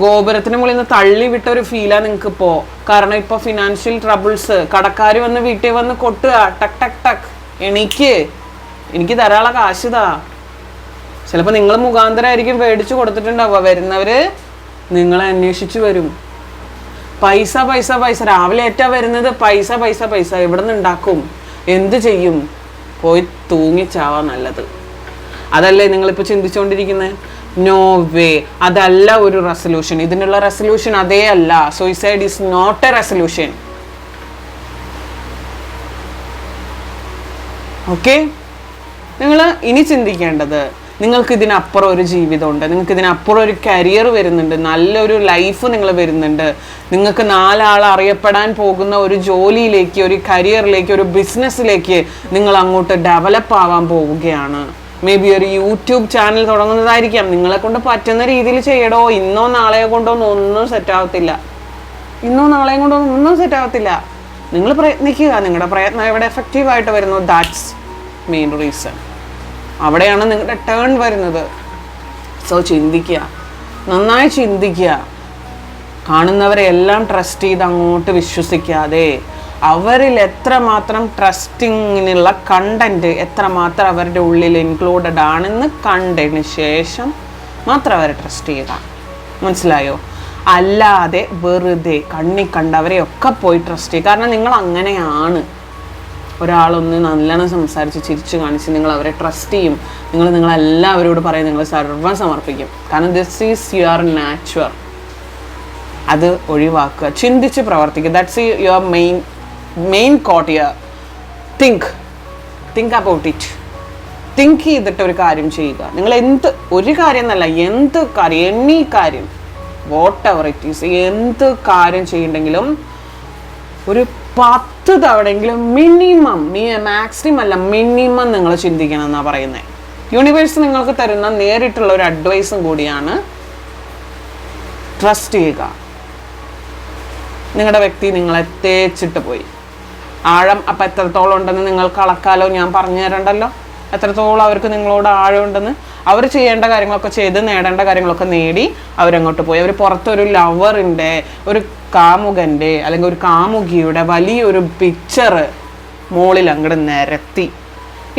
ഗോപുരത്തിന് മുകളിൽ നിന്ന് തള്ളി വിട്ട ഒരു ഫീലാണ് നിങ്ങൾക്ക് ഇപ്പോൾ. കാരണം ഇപ്പോൾ ഫിനാൻഷ്യൽ ട്രബിൾസ്, കടക്കാർ വന്ന് വീട്ടിൽ വന്ന് കൊട്ടുക, ടക്ക് ടക്ക് ടക്ക്, എനിക്ക് ധാരാളം കാശിതാ. ചിലപ്പോൾ നിങ്ങൾ മുഖാന്തരമായിരിക്കും മേടിച്ചു കൊടുത്തിട്ടുണ്ടാവുക. വരുന്നവർ നിങ്ങളെ അന്വേഷിച്ച് വരും. പൈസ രാവിലെ ഏറ്റാ വരുന്നത്. പൈസ എവിടെ നിന്ന് ഉണ്ടാക്കും? എന്ത് ചെയ്യും? പോയി തൂങ്ങിച്ചാവാ നല്ലത്. അതല്ലേ നിങ്ങളിപ്പോൾ ചിന്തിച്ചുകൊണ്ടിരിക്കുന്നത്? നോ വേ, അതല്ല ഒരു റെസൊല്യൂഷൻ. ഇതിനുള്ള റെസൊല്യൂഷൻ അതേ അല്ല. Suicide is not a resolution. Okay, നിങ്ങൾ ഇനി ചിന്തിക്കേണ്ടത്, നിങ്ങൾക്ക് ഇതിനപ്പുറം ഒരു ജീവിതമുണ്ട്, നിങ്ങൾക്ക് ഇതിനപ്പുറം ഒരു കരിയർ വരുന്നുണ്ട്, നല്ലൊരു ലൈഫ് നിങ്ങൾ വരുന്നുണ്ട്. നിങ്ങൾക്ക് 4 ആൾ അറിയപ്പെടാൻ പോകുന്ന ഒരു ജോലിയിലേക്ക്, ഒരു കരിയറിലേക്ക്, ഒരു ബിസിനസ്സിലേക്ക് നിങ്ങൾ അങ്ങോട്ട് ഡെവലപ്പ് ആവാൻ പോവുകയാണ്. മേ ബി ഒരു യൂട്യൂബ് ചാനൽ തുടങ്ങുന്നതായിരിക്കാം. നിങ്ങളെ കൊണ്ട് പറ്റുന്ന രീതിയിൽ ചെയ്യടോ. ഇന്നോ നാളെയോ കൊണ്ടൊന്നും ഒന്നും സെറ്റാവത്തില്ല. നിങ്ങൾ പ്രയത്നിക്കുക. നിങ്ങളുടെ പ്രയത്നം എവിടെ എഫക്റ്റീവായിട്ട് വരുന്നു, ദാറ്റ്സ് മെയിൻ റീസൺ. അവിടെയാണ് നിങ്ങളുടെ ടേൺ വരുന്നത്. സോ ചിന്തിക്കുക, നന്നായി ചിന്തിക്കുക. കാണുന്നവരെ എല്ലാം ട്രസ്റ്റ് ചെയ്ത് അങ്ങോട്ട് വിശ്വസിക്കാതെ, അവരിൽ എത്രമാത്രം ട്രസ്റ്റിങ്ങിനുള്ള കണ്ടന്റ് എത്രമാത്രം അവരുടെ ഉള്ളിൽ ഇൻക്ലൂഡഡ് ആണെന്ന് കണ്ടതിന് ശേഷം മാത്രം അവരെ ട്രസ്റ്റ് ചെയ്യുക. മനസ്സിലായോ? അല്ലാതെ വെറുതെ കണ്ണി കണ്ടവരെയൊക്കെ പോയി ട്രസ്റ്റ് ചെയ്യുക. കാരണം നിങ്ങൾ അങ്ങനെയാണ്. ഒരാളൊന്ന് നല്ലോണം സംസാരിച്ച് ചിരിച്ചു കാണിച്ച് നിങ്ങൾ അവരെ ട്രസ്റ്റ് ചെയ്യും. നിങ്ങളെല്ലാവരോട് പറയും, നിങ്ങൾ സർവ്വം സമർപ്പിക്കും. കാരണം ദിസ് ഈസ് യുവർ നാച്ചുറൽ. അത് ഒഴിവാക്കുക, ചിന്തിച്ച് പ്രവർത്തിക്കുക. That's your main quote here. Think about it. Think ചെയ്തിട്ട് ഒരു കാര്യം ചെയ്യുക. നിങ്ങൾ ഒരു കാര്യം എന്നല്ല, എന്ത് കാര്യം, എനി കാര്യം, വാട്ട് എവർ ഇറ്റ് ഈസ്, എന്ത് കാര്യം ചെയ്യുന്നുണ്ടെങ്കിലും ഒരു 10 തവണയെങ്കിലും മിനിമം, മാക്സിമം അല്ല മിനിമം നിങ്ങൾ ചിന്തിക്കണം എന്നാണ് പറയുന്നത്. യൂണിവേഴ്സ് നിങ്ങൾക്ക് തരുന്ന നേരിട്ടുള്ള ഒരു അഡ്വൈസും കൂടിയാണ്. ട്രസ്റ്റ് ചെയ്യുക. നിങ്ങളുടെ വ്യക്തി നിങ്ങളെ തേച്ചിട്ട് പോയി. ആഴം അപ്പം എത്രത്തോളം ഉണ്ടെന്ന് നിങ്ങൾക്ക് അളക്കാലോ. ഞാൻ പറഞ്ഞു തരണ്ടല്ലോ എത്രത്തോളം അവർക്ക് നിങ്ങളോട് ആഴമുണ്ടെന്ന്. അവർ ചെയ്യേണ്ട കാര്യങ്ങളൊക്കെ ചെയ്ത് നേടേണ്ട കാര്യങ്ങളൊക്കെ നേടി അവരങ്ങോട്ട് പോയി. അവർ പുറത്തൊരു ലവറിൻ്റെ, ഒരു കാമുകൻ്റെ അല്ലെങ്കിൽ ഒരു കാമുകിയുടെ വലിയൊരു പിക്ചർ മോളിൽ അങ്ങോട്ട് നിരത്തി.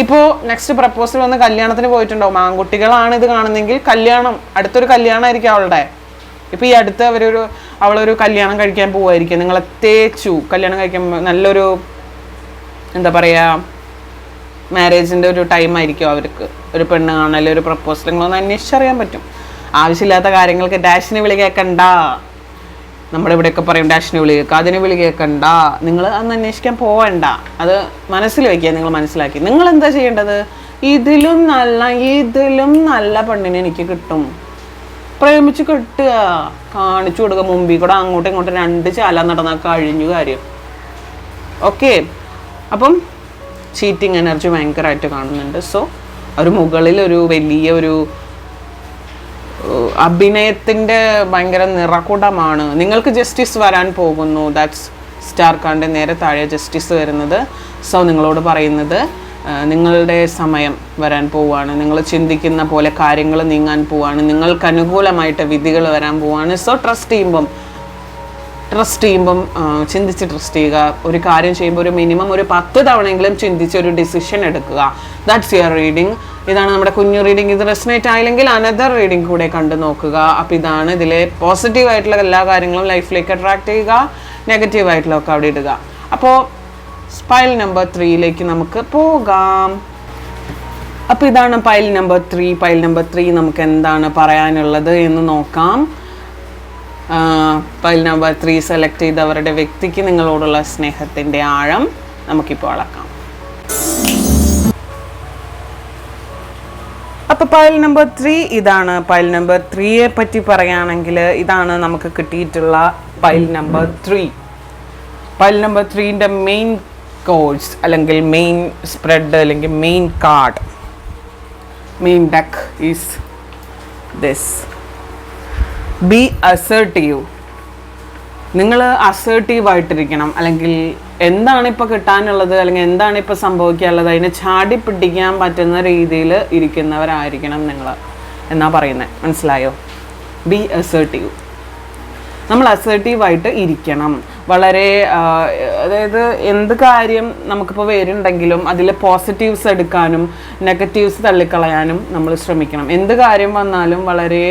ഇപ്പോൾ നെക്സ്റ്റ് പ്രപ്പോസൽ വന്ന് കല്യാണത്തിന് പോയിട്ടുണ്ടാവും. ആൺകുട്ടികളാണ് ഇത് കാണുന്നെങ്കിൽ കല്യാണം, അടുത്തൊരു കല്യാണമായിരിക്കും അവളുടെ. ഇപ്പോൾ ഈ അടുത്ത് അവളൊരു കല്യാണം കഴിക്കാൻ പോവായിരിക്കും. നിങ്ങളെ തേച്ചു കല്യാണം കഴിക്കാൻ, നല്ലൊരു എന്താ പറയുക, മാരേജിൻ്റെ ഒരു ടൈമായിരിക്കും അവർക്ക്. ഒരു പെണ്ണ് കാണൽ, ഒരു പ്രപ്പോസൽ, നിങ്ങളൊന്ന് അന്വേഷിച്ചറിയാൻ പറ്റും. ആവശ്യമില്ലാത്ത കാര്യങ്ങൾക്ക് ഡാഷിന് വിളി കേൾക്കണ്ട. നമ്മുടെ ഇവിടെയൊക്കെ പറയും ഡാഷിന് വിളി കേൾക്കുക, അതിന് വിളി കേൾക്കണ്ട. നിങ്ങൾ അന്ന് അന്വേഷിക്കാൻ പോവണ്ട. അത് മനസ്സിൽ വയ്ക്കുക. നിങ്ങൾ മനസ്സിലാക്കി. നിങ്ങൾ എന്താ ചെയ്യേണ്ടത്? ഇതിലും നല്ല പെണ്ണിനെ എനിക്ക് കിട്ടും, പ്രേമിച്ച് കിട്ടുക, കാണിച്ചു കൊടുക്കുക. മുമ്പിൽ കൂടെ അങ്ങോട്ടും ഇങ്ങോട്ടും 2 ചാല നടന്നാൽ കഴിഞ്ഞു കാര്യം. ഓക്കെ, അപ്പം ചീറ്റിംഗ് എനർജി ഭയങ്കരമായിട്ട് കാണുന്നുണ്ട്. സോ ഒരു മുകളിൽ ഒരു വലിയ ഒരു അഭിനയത്തിൻ്റെ ഭയങ്കര നിറകുടമാണ്. നിങ്ങൾക്ക് ജസ്റ്റിസ് വരാൻ പോകുന്നു. ദാറ്റ്സ് സ്റ്റാർ കാർഡിൻ്റെ നേരെ താഴെ ജസ്റ്റിസ് വരുന്നത്. സോ നിങ്ങളോട് പറയുന്നത് നിങ്ങളുടെ സമയം വരാൻ പോവുകയാണ്. നിങ്ങൾ ചിന്തിക്കുന്ന പോലെ കാര്യങ്ങൾ നീങ്ങാൻ പോവുകയാണ്. നിങ്ങൾക്ക് അനുകൂലമായിട്ട് വിധികൾ വരാൻ പോവുകയാണ്. സോ ട്രസ്റ്റ് ചെയ്യുമ്പം ചിന്തിച്ച് ട്രസ്റ്റ് ചെയ്യുക. ഒരു കാര്യം ചെയ്യുമ്പോൾ ഒരു മിനിമം ഒരു 10 തവണയെങ്കിലും ചിന്തിച്ച് ഒരു ഡിസിഷൻ എടുക്കുക. That's your reading. ഇതാണ് നമ്മുടെ കുഞ്ഞു റീഡിങ്. ഇത് റെസനേറ്റ് ആയില്ലെങ്കിൽ അനദർ റീഡിങ് കൂടെ കണ്ടു നോക്കുക. അപ്പോൾ ഇതാണ് ഇതിലെ പോസിറ്റീവായിട്ടുള്ള എല്ലാ കാര്യങ്ങളും ലൈഫിലേക്ക് അട്രാക്ട് ചെയ്യുക, നെഗറ്റീവായിട്ടുള്ളതൊക്കെ അവിടെ ഇടുക. അപ്പോൾ പൈൽ നമ്പർ 3യിലേക്ക് നമുക്ക് പോകാം. അപ്പോൾ ഇതാണ് പൈൽ നമ്പർ 3. പൈൽ നമ്പർ 3 നമുക്ക് എന്താണ് പറയാനുള്ളത് എന്ന് നോക്കാം. പൈൽ നമ്പർ 3 സെലക്ട് ചെയ്തവരുടെ വ്യക്തിക്ക് നിങ്ങളോടുള്ള സ്നേഹത്തിൻ്റെ ആഴം നമുക്കിപ്പോൾ അളക്കാം. അപ്പോൾ പൈൽ നമ്പർ 3 ഇതാണ്. പൈൽ നമ്പർ 3യെ പറ്റി പറയുകയാണെങ്കിൽ ഇതാണ് നമുക്ക് കിട്ടിയിട്ടുള്ള പൈൽ നമ്പർ 3. പൈൽ നമ്പർ 3ൻ്റെ മെയിൻ കോഴ്സ് അല്ലെങ്കിൽ മെയിൻ സ്പ്രെഡ് അല്ലെങ്കിൽ main card, main deck is this. Be assertive. നിങ്ങൾ അസേർട്ടീവായിട്ടിരിക്കണം. അല്ലെങ്കിൽ എന്താണ് ഇപ്പോൾ കിട്ടാനുള്ളത് അല്ലെങ്കിൽ എന്താണ് ഇപ്പോൾ സംഭവിക്കാനുള്ളത് അതിനെ ചാടി പിടിക്കാൻ പറ്റുന്ന രീതിയിൽ ഇരിക്കുന്നവരായിരിക്കണം നിങ്ങൾ എന്നാ പറയുന്നത്. മനസ്സിലായോ? B assertive. നമ്മൾ അസേർട്ടീവായിട്ട് ഇരിക്കണം. വളരെ അതായത് എന്ത് കാര്യം നമുക്കിപ്പോൾ വരുന്നുണ്ടെങ്കിലും അതിൽ പോസിറ്റീവ്സ് എടുക്കാനും നെഗറ്റീവ്സ് തള്ളിക്കളയാനും നമ്മൾ ശ്രമിക്കണം. എന്ത് കാര്യം വന്നാലും വളരെ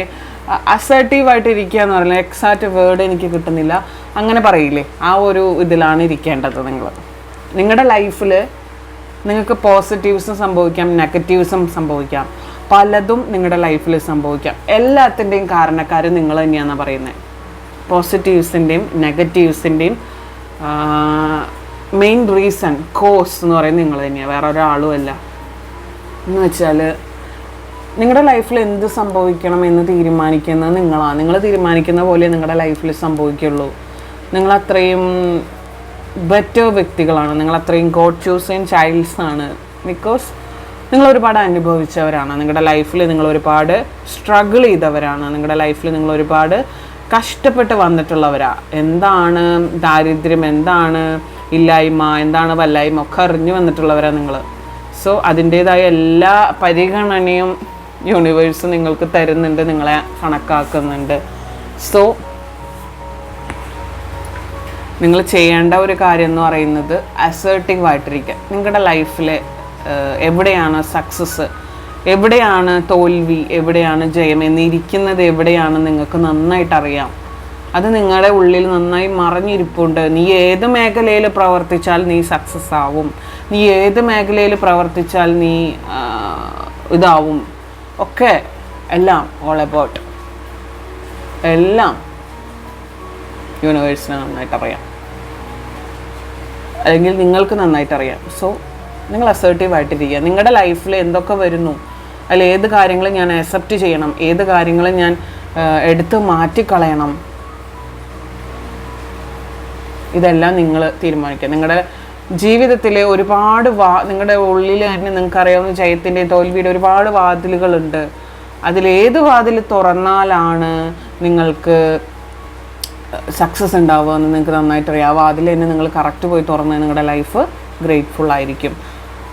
അസേർട്ടീവായിട്ട് ഇരിക്കുക എന്ന് പറയുന്നത് എക്സാക്റ്റ് വേർഡ് എനിക്ക് കിട്ടുന്നില്ല, അങ്ങനെ പറയില്ലേ, ആ ഒരു ഇതിലാണ് ഇരിക്കേണ്ടത്. നിങ്ങളുടെ ലൈഫിൽ നിങ്ങൾക്ക് പോസിറ്റീവ്സും സംഭവിക്കാം, നെഗറ്റീവ്സും സംഭവിക്കാം, പലതും നിങ്ങളുടെ ലൈഫിൽ സംഭവിക്കാം. എല്ലാത്തിൻ്റെയും കാരണക്കാർ നിങ്ങൾ തന്നെയാണെന്ന് പറയുന്നത്. പോസിറ്റീവ്സിൻ്റെയും നെഗറ്റീവ്സിൻ്റെയും മെയിൻ റീസൺ, കോസ് എന്ന് പറയുന്നത് നിങ്ങൾ തന്നെയാണ്, വേറെ ഒരാളും അല്ല. എന്ന് വെച്ചാൽ നിങ്ങളുടെ ലൈഫിൽ എന്ത് സംഭവിക്കണം എന്ന് തീരുമാനിക്കുന്നത് നിങ്ങളാണ്. നിങ്ങൾ തീരുമാനിക്കുന്ന പോലെ നിങ്ങളുടെ ലൈഫിൽ സംഭവിക്കുള്ളൂ. നിങ്ങളത്രയും ബെറ്റർ വ്യക്തികളാണ്. നിങ്ങളത്രയും ഗോഡ് ചൂസിങ് ചൈൽഡ്സാണ്. ബിക്കോസ് നിങ്ങൾ ഒരുപാട് അനുഭവിച്ചവരാണ്. നിങ്ങളുടെ ലൈഫിൽ നിങ്ങൾ ഒരുപാട് സ്ട്രഗിൾ ചെയ്തവരാണ്. നിങ്ങളുടെ ലൈഫിൽ നിങ്ങൾ ഒരുപാട് കഷ്ടപ്പെട്ട് വന്നിട്ടുള്ളവരാണ്. എന്താണ് ദാരിദ്ര്യം, എന്താണ് ഇല്ലായ്മ, എന്താണ് വല്ലായ്മ ഒക്കെ അറിഞ്ഞു വന്നിട്ടുള്ളവരാണ് നിങ്ങൾ. സോ അതിൻ്റേതായ എല്ലാ പരിഗണനയും യൂണിവേഴ്സ് നിങ്ങൾക്ക് തരുന്നുണ്ട്, നിങ്ങളെ കണക്കാക്കുന്നുണ്ട്. സോ നിങ്ങൾ ചെയ്യേണ്ട ഒരു കാര്യം എന്ന് പറയുന്നത് അസേർട്ടീവ് ആയിട്ടിരിക്കുക. നിങ്ങളുടെ ലൈഫിൽ എവിടെയാണ് സക്സസ്, എവിടെയാണ് തോൽവി, എവിടെയാണ് ജയം എന്നിരിക്കുന്നത് എവിടെയാണ് നിങ്ങൾക്ക് നന്നായിട്ട് അറിയാം. അത് നിങ്ങളുടെ ഉള്ളിൽ നന്നായി മറഞ്ഞിരിപ്പുണ്ട്. നീ ഏത് മേഖലയിൽ പ്രവർത്തിച്ചാൽ നീ സക്സസ് ആവും, നീ ഏത് മേഖലയിൽ പ്രവർത്തിച്ചാൽ നീ ഇതാവും, ഒക്കെ എല്ലാം ഓൾ അബൌട്ട് എല്ലാം യൂണിവേഴ്സിന് നന്നായിട്ട് അറിയാം, അല്ലെങ്കിൽ നിങ്ങൾക്ക് നന്നായിട്ട് അറിയാം. സോ നിങ്ങൾ അസേർട്ടീവായിട്ടിരിക്കുക. നിങ്ങളുടെ ലൈഫിൽ എന്തൊക്കെ വരുന്നു, അതിൽ ഏത് കാര്യങ്ങൾ ഞാൻ അക്സെപ്റ്റ് ചെയ്യണം, ഏത് കാര്യങ്ങൾ ഞാൻ എടുത്ത് മാറ്റിക്കളയണം, ഇതെല്ലാം നിങ്ങൾ തീരുമാനിക്കുക. നിങ്ങളുടെ ജീവിതത്തിലെ ഒരുപാട് നിങ്ങളുടെ ഉള്ളിൽ തന്നെ നിങ്ങൾക്കറിയാവുന്ന ജയത്തിൻ്റെയും തോൽവിയുടെ ഒരുപാട് വാതിലുകളുണ്ട്. അതിലേത് വാതിൽ തുറന്നാലാണ് നിങ്ങൾക്ക് സക്സസ് ഉണ്ടാവുക എന്ന് നിങ്ങൾക്ക് നന്നായിട്ട് അറിയാം. ആ വാതിൽ തന്നെ നിങ്ങൾ കറക്റ്റ് പോയി തുറന്ന് നിങ്ങളുടെ ലൈഫ് ഗ്രേറ്റ്ഫുൾ ആയിരിക്കും.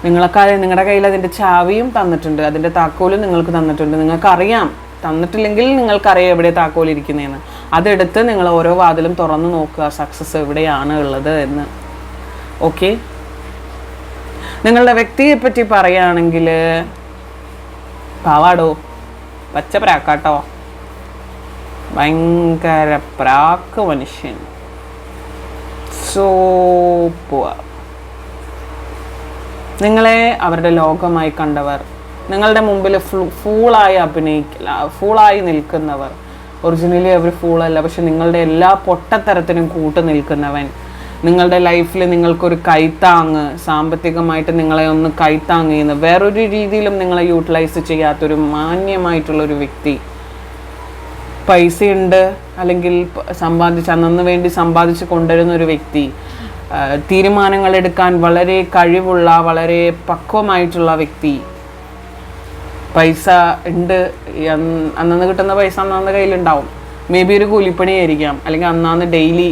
നിങ്ങളുടെ കയ്യിൽ അതിൻ്റെ ചാവിയും തന്നിട്ടുണ്ട്, അതിൻ്റെ താക്കോലും നിങ്ങൾക്ക് തന്നിട്ടുണ്ട്. നിങ്ങൾക്കറിയാം, തന്നിട്ടില്ലെങ്കിൽ നിങ്ങൾക്കറിയാം എവിടെ താക്കോൽ ഇരിക്കുന്നതെന്ന്. അതെടുത്ത് നിങ്ങൾ ഓരോ വാതിലും തുറന്ന് നോക്കുക, സക്സസ് എവിടെയാണ് ഉള്ളത് എന്ന്. ഓക്കെ, നിങ്ങളുടെ വ്യക്തിയെ പറ്റി പറയുകയാണെങ്കിൽ പാവാടോ, പച്ച പ്രാക്കാട്ടോ, ഭയങ്കര പ്രാക്ക് മനുഷ്യൻ. സോ നിങ്ങളെ അവരുടെ ലോകമായി കണ്ടവർ, നിങ്ങളുടെ മുമ്പിൽ ഫൂളായി നിൽക്കുന്നവർ, ഒറിജിനലി അവർ ഫൂളല്ല, പക്ഷെ നിങ്ങളുടെ എല്ലാ പൊട്ടത്തരത്തിനും കൂട്ടു നിൽക്കുന്നവൻ, നിങ്ങളുടെ ലൈഫിൽ നിങ്ങൾക്കൊരു കൈത്താങ്ങ്, സാമ്പത്തികമായിട്ട് നിങ്ങളെ ഒന്ന് കൈത്താങ്ങ് ചെയ്യുന്ന, വേറൊരു രീതിയിലും നിങ്ങളെ യൂട്ടിലൈസ് ചെയ്യാത്തൊരു മാന്യമായിട്ടുള്ളൊരു വ്യക്തി, പൈസയുണ്ട് അല്ലെങ്കിൽ അന്നു വേണ്ടി സമ്പാദിച്ച് കൊണ്ടുവരുന്ന ഒരു വ്യക്തി, തീരുമാനങ്ങൾ എടുക്കാൻ വളരെ കഴിവുള്ള, വളരെ പക്വമായിട്ടുള്ള വ്യക്തി. പൈസ ഉണ്ട്, അന്നന്ന് കിട്ടുന്ന പൈസ അന്നന്ന് കയ്യിലുണ്ടാവും. മേ ബി ഒരു കൂലിപ്പണിയായിരിക്കാം, അല്ലെങ്കിൽ അന്നന്ന് ഡെയിലി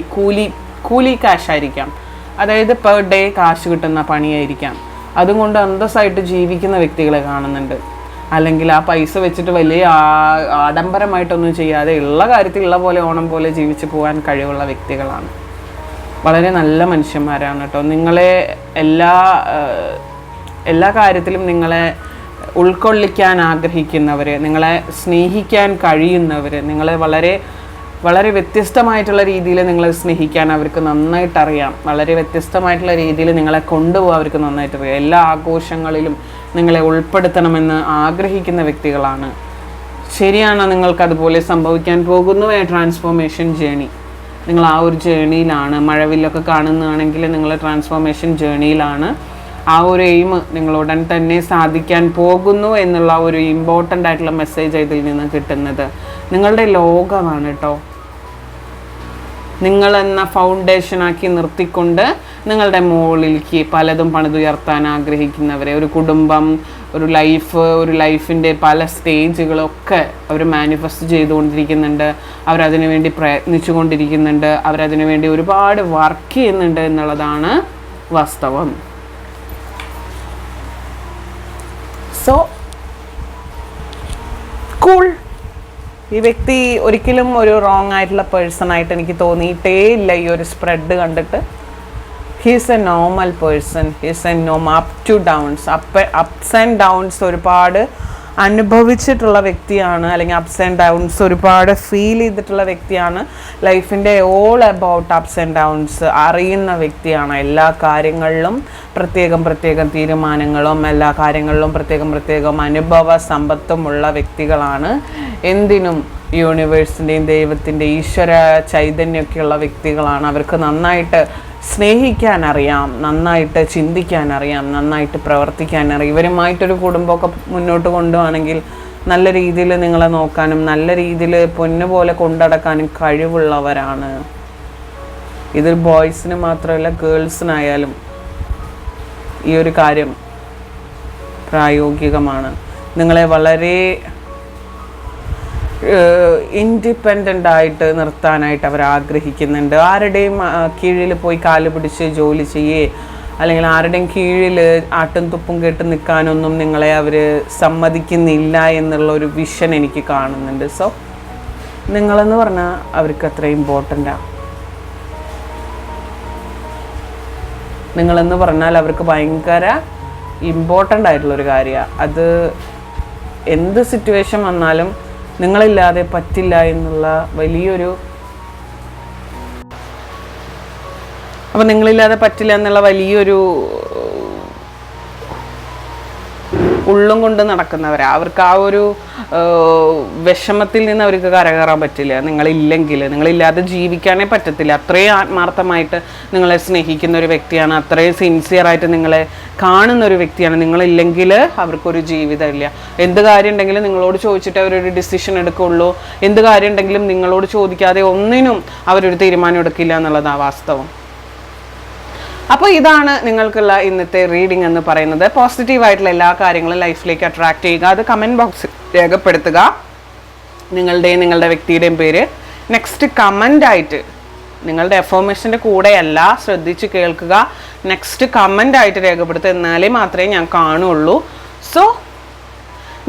കൂലി കാശ് ആയിരിക്കാം. അതായത് പെർ ഡേ കാശ് കിട്ടുന്ന പണിയായിരിക്കാം. അതുകൊണ്ട് അന്തസ്സായിട്ട് ജീവിക്കുന്ന വ്യക്തികളെ കാണുന്നുണ്ട്. അല്ലെങ്കിൽ ആ പൈസ വെച്ചിട്ട് വലിയ ആഡംബരമായിട്ടൊന്നും ചെയ്യാതെ ഉള്ള കാര്യത്തിൽ ഉള്ള പോലെ ഓണം പോലെ ജീവിച്ച് പോകാൻ കഴിവുള്ള വ്യക്തികളാണ്. വളരെ നല്ല മനുഷ്യന്മാരാണ് കേട്ടോ. നിങ്ങളെ എല്ലാ കാര്യത്തിലും നിങ്ങളെ ഉൾക്കൊള്ളിക്കാൻ ആഗ്രഹിക്കുന്നവർ, നിങ്ങളെ സ്നേഹിക്കാൻ കഴിയുന്നവർ, നിങ്ങളെ വളരെ വളരെ വ്യത്യസ്തമായിട്ടുള്ള രീതിയിൽ നിങ്ങളെ സ്നേഹിക്കാൻ അവർക്ക് നന്നായിട്ടറിയാം. വളരെ വ്യത്യസ്തമായിട്ടുള്ള രീതിയിൽ നിങ്ങളെ കൊണ്ടുപോകാൻ അവർക്ക് നന്നായിട്ടറിയാം. എല്ലാ ആഘോഷങ്ങളിലും നിങ്ങളെ ഉൾപ്പെടുത്തണമെന്ന് ആഗ്രഹിക്കുന്ന വ്യക്തികളാണ്. ശരിയാണ്, നിങ്ങൾക്കതുപോലെ സംഭവിക്കാൻ പോകുന്നു. ട്രാൻസ്ഫോർമേഷൻ ജേണി, നിങ്ങൾ ആ ഒരു ജേണിയിലാണ്. മഴവില്ലൊക്കെ കാണുന്നതാണെങ്കിൽ നിങ്ങൾ ട്രാൻസ്ഫോർമേഷൻ ജേണിയിലാണ്. ആ ഒരു എയിം നിങ്ങളുടൻ തന്നെ സാധിക്കാൻ പോകുന്നു എന്നുള്ള ഒരു ഇമ്പോർട്ടൻ്റ് ആയിട്ടുള്ള മെസ്സേജ് ഇതിൽ നിന്ന് കിട്ടുന്നത്. നിങ്ങളുടെ ലോകമാണ് കേട്ടോ. നിങ്ങളെന്ന ഫൗണ്ടേഷനാക്കി നിർത്തിക്കൊണ്ട് നിങ്ങളുടെ മുകളിലേക്ക് പലതും പണിതുയർത്താൻ ആഗ്രഹിക്കുന്നവരെ, ഒരു കുടുംബം, ഒരു ലൈഫിൻ്റെ പല സ്റ്റേജുകളൊക്കെ അവർ മാനിഫെസ്റ്റ് ചെയ്തുകൊണ്ടിരിക്കുന്നുണ്ട്. അവരതിനു വേണ്ടി പ്രയത്നിച്ചു കൊണ്ടിരിക്കുന്നുണ്ട്. അവരതിനു വേണ്ടി ഒരുപാട് വർക്ക് ചെയ്യുന്നുണ്ട് എന്നുള്ളതാണ് വാസ്തവം. So cool. ഈ വ്യക്തി ഒരിക്കലും ഒരു റോങ് ആയിട്ടുള്ള പേഴ്സണായിട്ട് എനിക്ക് തോന്നിയിട്ടേ ഇല്ല. ഈ ഒരു സ്പ്രെഡ് കണ്ടിട്ട് he's a normal person. He's a ups and downs ഒരുപാട് അനുഭവിച്ചിട്ടുള്ള വ്യക്തിയാണ്. അല്ലെങ്കിൽ അപ്സ് ആൻഡ് ഡൗൺസ് ഒരുപാട് ഫീൽ ചെയ്തിട്ടുള്ള വ്യക്തിയാണ്. ലൈഫിൻ്റെ all about ups and downs അറിയുന്ന വ്യക്തിയാണ്. എല്ലാ കാര്യങ്ങളിലും പ്രത്യേകം തീരുമാനങ്ങളും, എല്ലാ കാര്യങ്ങളിലും പ്രത്യേകം അനുഭവ സമ്പത്തുമുള്ള വ്യക്തികളാണ്. എന്തിനും യൂണിവേഴ്സിൻ്റെയും ദൈവത്തിൻ്റെ ഈശ്വര ചൈതന്യമൊക്കെയുള്ള വ്യക്തികളാണ്. അവർക്ക് നന്നായിട്ട് സ്നേഹിക്കാൻ അറിയാം, നന്നായിട്ട് ചിന്തിക്കാൻ അറിയാം, നന്നായിട്ട് പ്രവർത്തിക്കാൻ അറിയാം. ഇവരുമായിട്ടൊരു കുടുംബമൊക്കെ മുന്നോട്ട് കൊണ്ടുപോകണമെങ്കിൽ നല്ല രീതിയിൽ നിങ്ങളെ നോക്കാനും നല്ല രീതിയിൽ പൊന്നുപോലെ കൊണ്ടടക്കാനും കഴിവുള്ളവരാണ്. ഇത് ബോയ്സിന് മാത്രമല്ല ഗേൾസിനായാലും ഈ ഒരു കാര്യം പ്രായോഗികമാണ്. നിങ്ങളെ വളരെ ഇൻഡിപെൻഡൻ്റ് ആയിട്ട് നിർത്താനായിട്ട് അവർ ആഗ്രഹിക്കുന്നുണ്ട്. ആരുടെയും കീഴിൽ പോയി കാല് പിടിച്ച് ജോലി ചെയ്യേ അല്ലെങ്കിൽ ആരുടെയും കീഴിൽ ആട്ടും തുപ്പും കേട്ട് നിൽക്കാനൊന്നും നിങ്ങളെ അവർ സമ്മതിക്കുന്നില്ല എന്നുള്ള ഒരു വിഷൻ എനിക്ക് കാണുന്നുണ്ട്. സോ നിങ്ങളെന്ന് പറഞ്ഞാൽ അവർക്ക് അത്ര ഇമ്പോർട്ടൻ്റാണ്. നിങ്ങളെന്ന് പറഞ്ഞാൽ അവർക്ക് ഭയങ്കര ഇമ്പോർട്ടൻ്റ് ആയിട്ടുള്ളൊരു കാര്യമാണ്. അത് എന്ത് സിറ്റുവേഷൻ വന്നാലും നിങ്ങളില്ലാതെ പറ്റില്ല എന്നുള്ള വലിയൊരു നിങ്ങളില്ലാതെ പറ്റില്ല എന്നുള്ള വലിയൊരു ഉള്ളും കൊണ്ട് നടക്കുന്നവരാണ്. അവർക്ക് ആ ഒരു വിഷമത്തിൽ നിന്ന് അവർക്ക് കരകയറാൻ പറ്റില്ല. നിങ്ങളില്ലാതെ ജീവിക്കാനേ പറ്റത്തില്ല. അത്രയും ആത്മാർത്ഥമായിട്ട് നിങ്ങളെ സ്നേഹിക്കുന്ന ഒരു വ്യക്തിയാണ്. അത്രയും സിൻസിയറായിട്ട് നിങ്ങളെ കാണുന്ന ഒരു വ്യക്തിയാണ്. നിങ്ങളില്ലെങ്കിൽ അവർക്കൊരു ജീവിതമില്ല. എന്ത് കാര്യം ഉണ്ടെങ്കിലും നിങ്ങളോട് ചോദിച്ചിട്ട് അവരൊരു ഡിസിഷൻ എടുക്കുകയുള്ളൂ. എന്ത് കാര്യം ഉണ്ടെങ്കിലും നിങ്ങളോട് ചോദിക്കാതെ ഒന്നിനും അവരൊരു തീരുമാനം എടുക്കില്ല എന്നുള്ളതാണ് വാസ്തവം. അപ്പോൾ ഇതാണ് നിങ്ങൾക്കുള്ള ഇന്നത്തെ റീഡിംഗ് എന്ന് പറയുന്നത്. പോസിറ്റീവായിട്ടുള്ള എല്ലാ കാര്യങ്ങളും ലൈഫിലേക്ക് അട്രാക്റ്റ് ചെയ്യുക. അത് കമൻറ്റ് ബോക്സിൽ രേഖപ്പെടുത്തുക, നിങ്ങളുടെ വ്യക്തിയുടെയും പേര്. നെക്സ്റ്റ് കമൻ്റായിട്ട് നിങ്ങളുടെ എഫർമേഷൻ്റെ കൂടെയല്ല, ശ്രദ്ധിച്ച് കേൾക്കുക. നെക്സ്റ്റ് കമൻ്റായിട്ട് രേഖപ്പെടുത്തുക. എന്നാലേ മാത്രമേ ഞാൻ കാണുള്ളൂ. സോ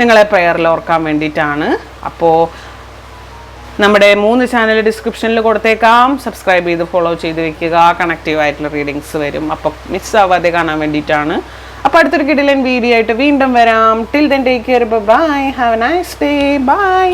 നിങ്ങളെ പ്രയറിൽ ഓർക്കാൻ വേണ്ടിയിട്ടാണ്. അപ്പോൾ നമ്മുടെ 3 ചാനൽ ഡിസ്ക്രിപ്ഷനിൽ കൊടുത്തേക്കാം. സബ്സ്ക്രൈബ് ചെയ്ത് ഫോളോ ചെയ്ത് വെക്കുക. കണക്റ്റീവ് ആയിട്ടുള്ള റീഡിങ്സ് വരും. അപ്പോൾ മിസ്സാവാതെ കാണാൻ വേണ്ടിയിട്ടാണ്. അപ്പോൾ അടുത്തൊരു കിടിലൻ വീഡിയോ ആയിട്ട് വീണ്ടും വരാം. Till then take care. Bye. Have a nice day. By.